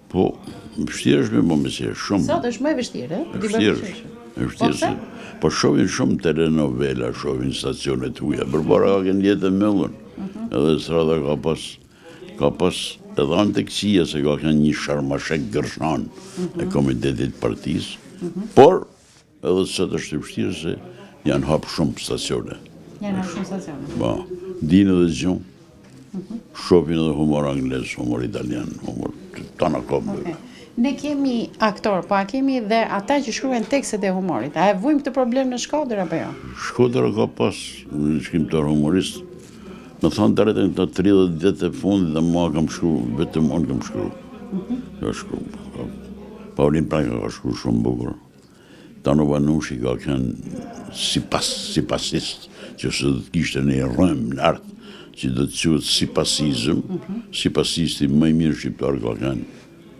Po, vështirë është me më mesirë, shumë. Sot është më e vështirë, vështirë, po shohin shumë telenovela, shohin stacionet huja, përpara ka kënë jetë e mëllën, edhe strada ka pas edhe anë të kësia se ka kënë një sharmashek gërshan e komitetit partis, por edhe sot është të vështirë se janë hapë shumë stacione. Janë hapë shumë stacione. Ba, dinë edhe gjumë, shohin edhe humor angles, humor italian, humor të në kopë. Ne kemi aktor, po a kemi dhe ata që shkruajnë tekstet e humorit. A e vujmë këtë problem në Shkodër apo jo? Shkodër ka pas shkrimtar humorist, Më thonë të rretën të 30 vjetë e fundit dhe mua kam shkru, vetëm unë kam shkru. Ka shkru. Paulin Pranga ka shkru shumë bukur. Tano Vanushi ka kënë sipasist, që se do të kishte një rëmë në artë, që do të quhet sipasizëm, sipasisti më i mirë shqiptar ka kënë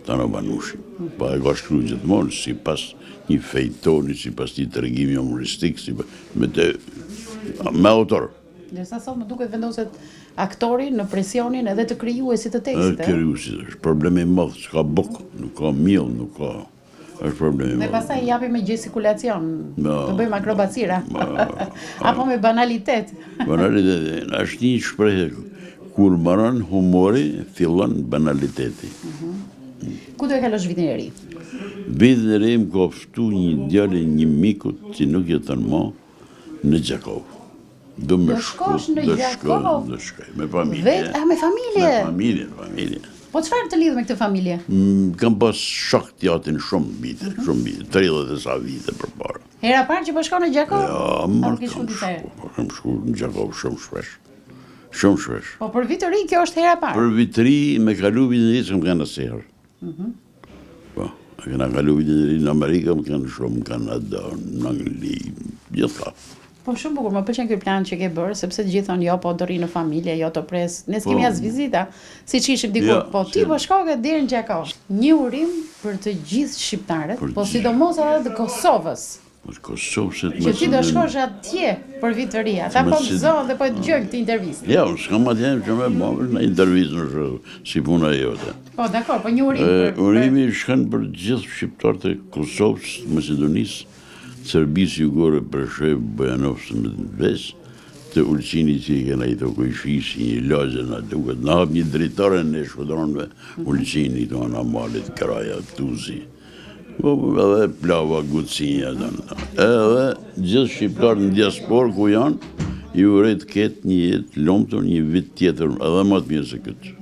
Tano Vanushi. Pa e ka shkru gjithmonë, sipas një fejtoni, sipas një tregimi humoristik, me autor. Ndërsa sot më duket vendoset aktori në presionin edhe të krijuesit të tekstit. Krijuesit është problemi i madh, s'ka buk, nuk ka miell, nuk ka. Është problemi i madh. Dhe pastaj i japim me gestikulacion, të bëjmë akrobacira. Apo me banalitet. Banalitet, është një shprehje. Kur mbaron humori, fillon banaliteti. Ku do e kalosh vitin e ri? Vitin e ri më ka ftu një djalë një mikut që nuk jeton më në Gjakov. Do shkosh në Gjakov? Do shkoj, me familje. Me familje? Me familje. Po çfarë të lidh me këtë familje? Kam pas shok t'jatin shumë vite, 30 e sa vite përpara. Hera parë që po shkon në Gjakov? Ja, kam shku në Gjakov shumë shpesh. Shumë shpesh. Po për vit të ri kjo është hera parë? Për vit të ri me kalu vitin e ri s'kam kanë asnjëherë. Po, kena kalu vitin e ri në Amerikë, më kanë shumë, në Kanada, në Angli, gjithka. Po shumë bukur, më pëlqen ky plan që ke bërë, sepse të gjithë thonë jo, po do ri në familje, jo të pres. Ne s'kemi as vizita, siç ishim dikur, po ti po shkoke deri në Gjakov. Një urim për të gjithë shqiptarët, po sidomos ata të Kosovës. Që ti do shkosh atje për vit të ri, ata po gëzohen dhe po e dëgjojnë këtë intervistë. Ja, s'kam atje që me bëmë në intervistë si puna jote. Po, dakor, po një urim. Urimi shkon për gjithë shqiptarët e Kosovës, Maqedonisë, Serbisë Jugore për shef Bojanovsë me të vesë, të Ulqini që i kena i të kojshisi, një lagje në duket, në hap një dritare në shkodronëve, Ulqini të anë amalit, Kraja, Tuzi, edhe Plava, Gucinja, edhe gjithë shqiptarë në diasporë ku janë, i uret ketë një jetë lomëtur, një vit tjetër, edhe më të mirë se këtë,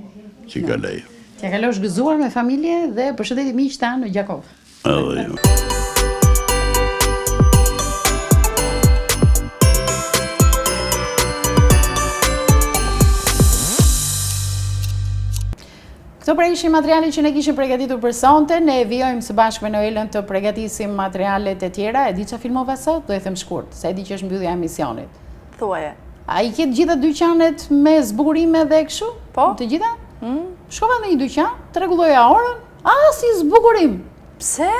që ka leja. Që kalosh gëzuar me familje dhe përshëndetje miq tanë në Gjakov. Edhe jo. Këto pra ishin materialet që ne kishim përgatitur për sonte, ne e vijojmë së bashku me Noelën të përgatisim materialet e tjera. E di çfarë filmova sot, do e them shkurt, se e di që është mbyllja e emisionit. Thuaje. A i ketë gjitha dyqanet me zbukurime dhe kështu? Po. Të gjitha? Shkova në një dyqan, tregulloja orën, si zbukurim. Pse?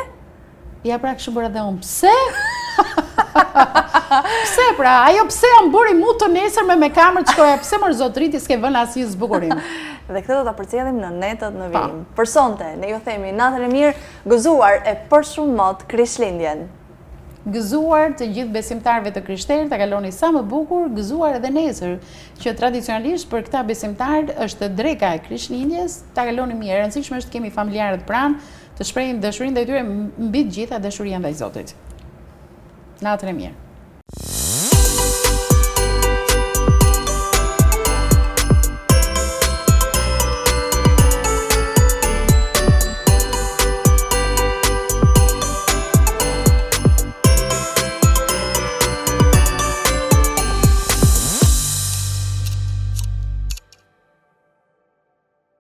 Ja pra kështu bëra dhe unë, pse? Pse pra, ajo pse jam bëri mu të nesër me kamerë të shkoja, pse mërë zotriti s'ke vënë asnjë zbukurim. Dhe këtë do të përcjellim në netët në vijim. Për sonte, ne ju themi natën e mirë, gëzuar e për shumë mot Krishtlindjen. Gëzuar të gjithë besimtarëve të Krishterë, ta kaloni sa më bukur, gëzuar edhe nesër, që tradicionalisht për këta besimtarë është dreka e Krishtlindjes, ta kaloni mirë. E rëndësishme është të kemi familjarët pranë, të shprehim dashurinë ndaj tyre mbi të gjitha dashuria ndaj Zotit. Natën e mirë.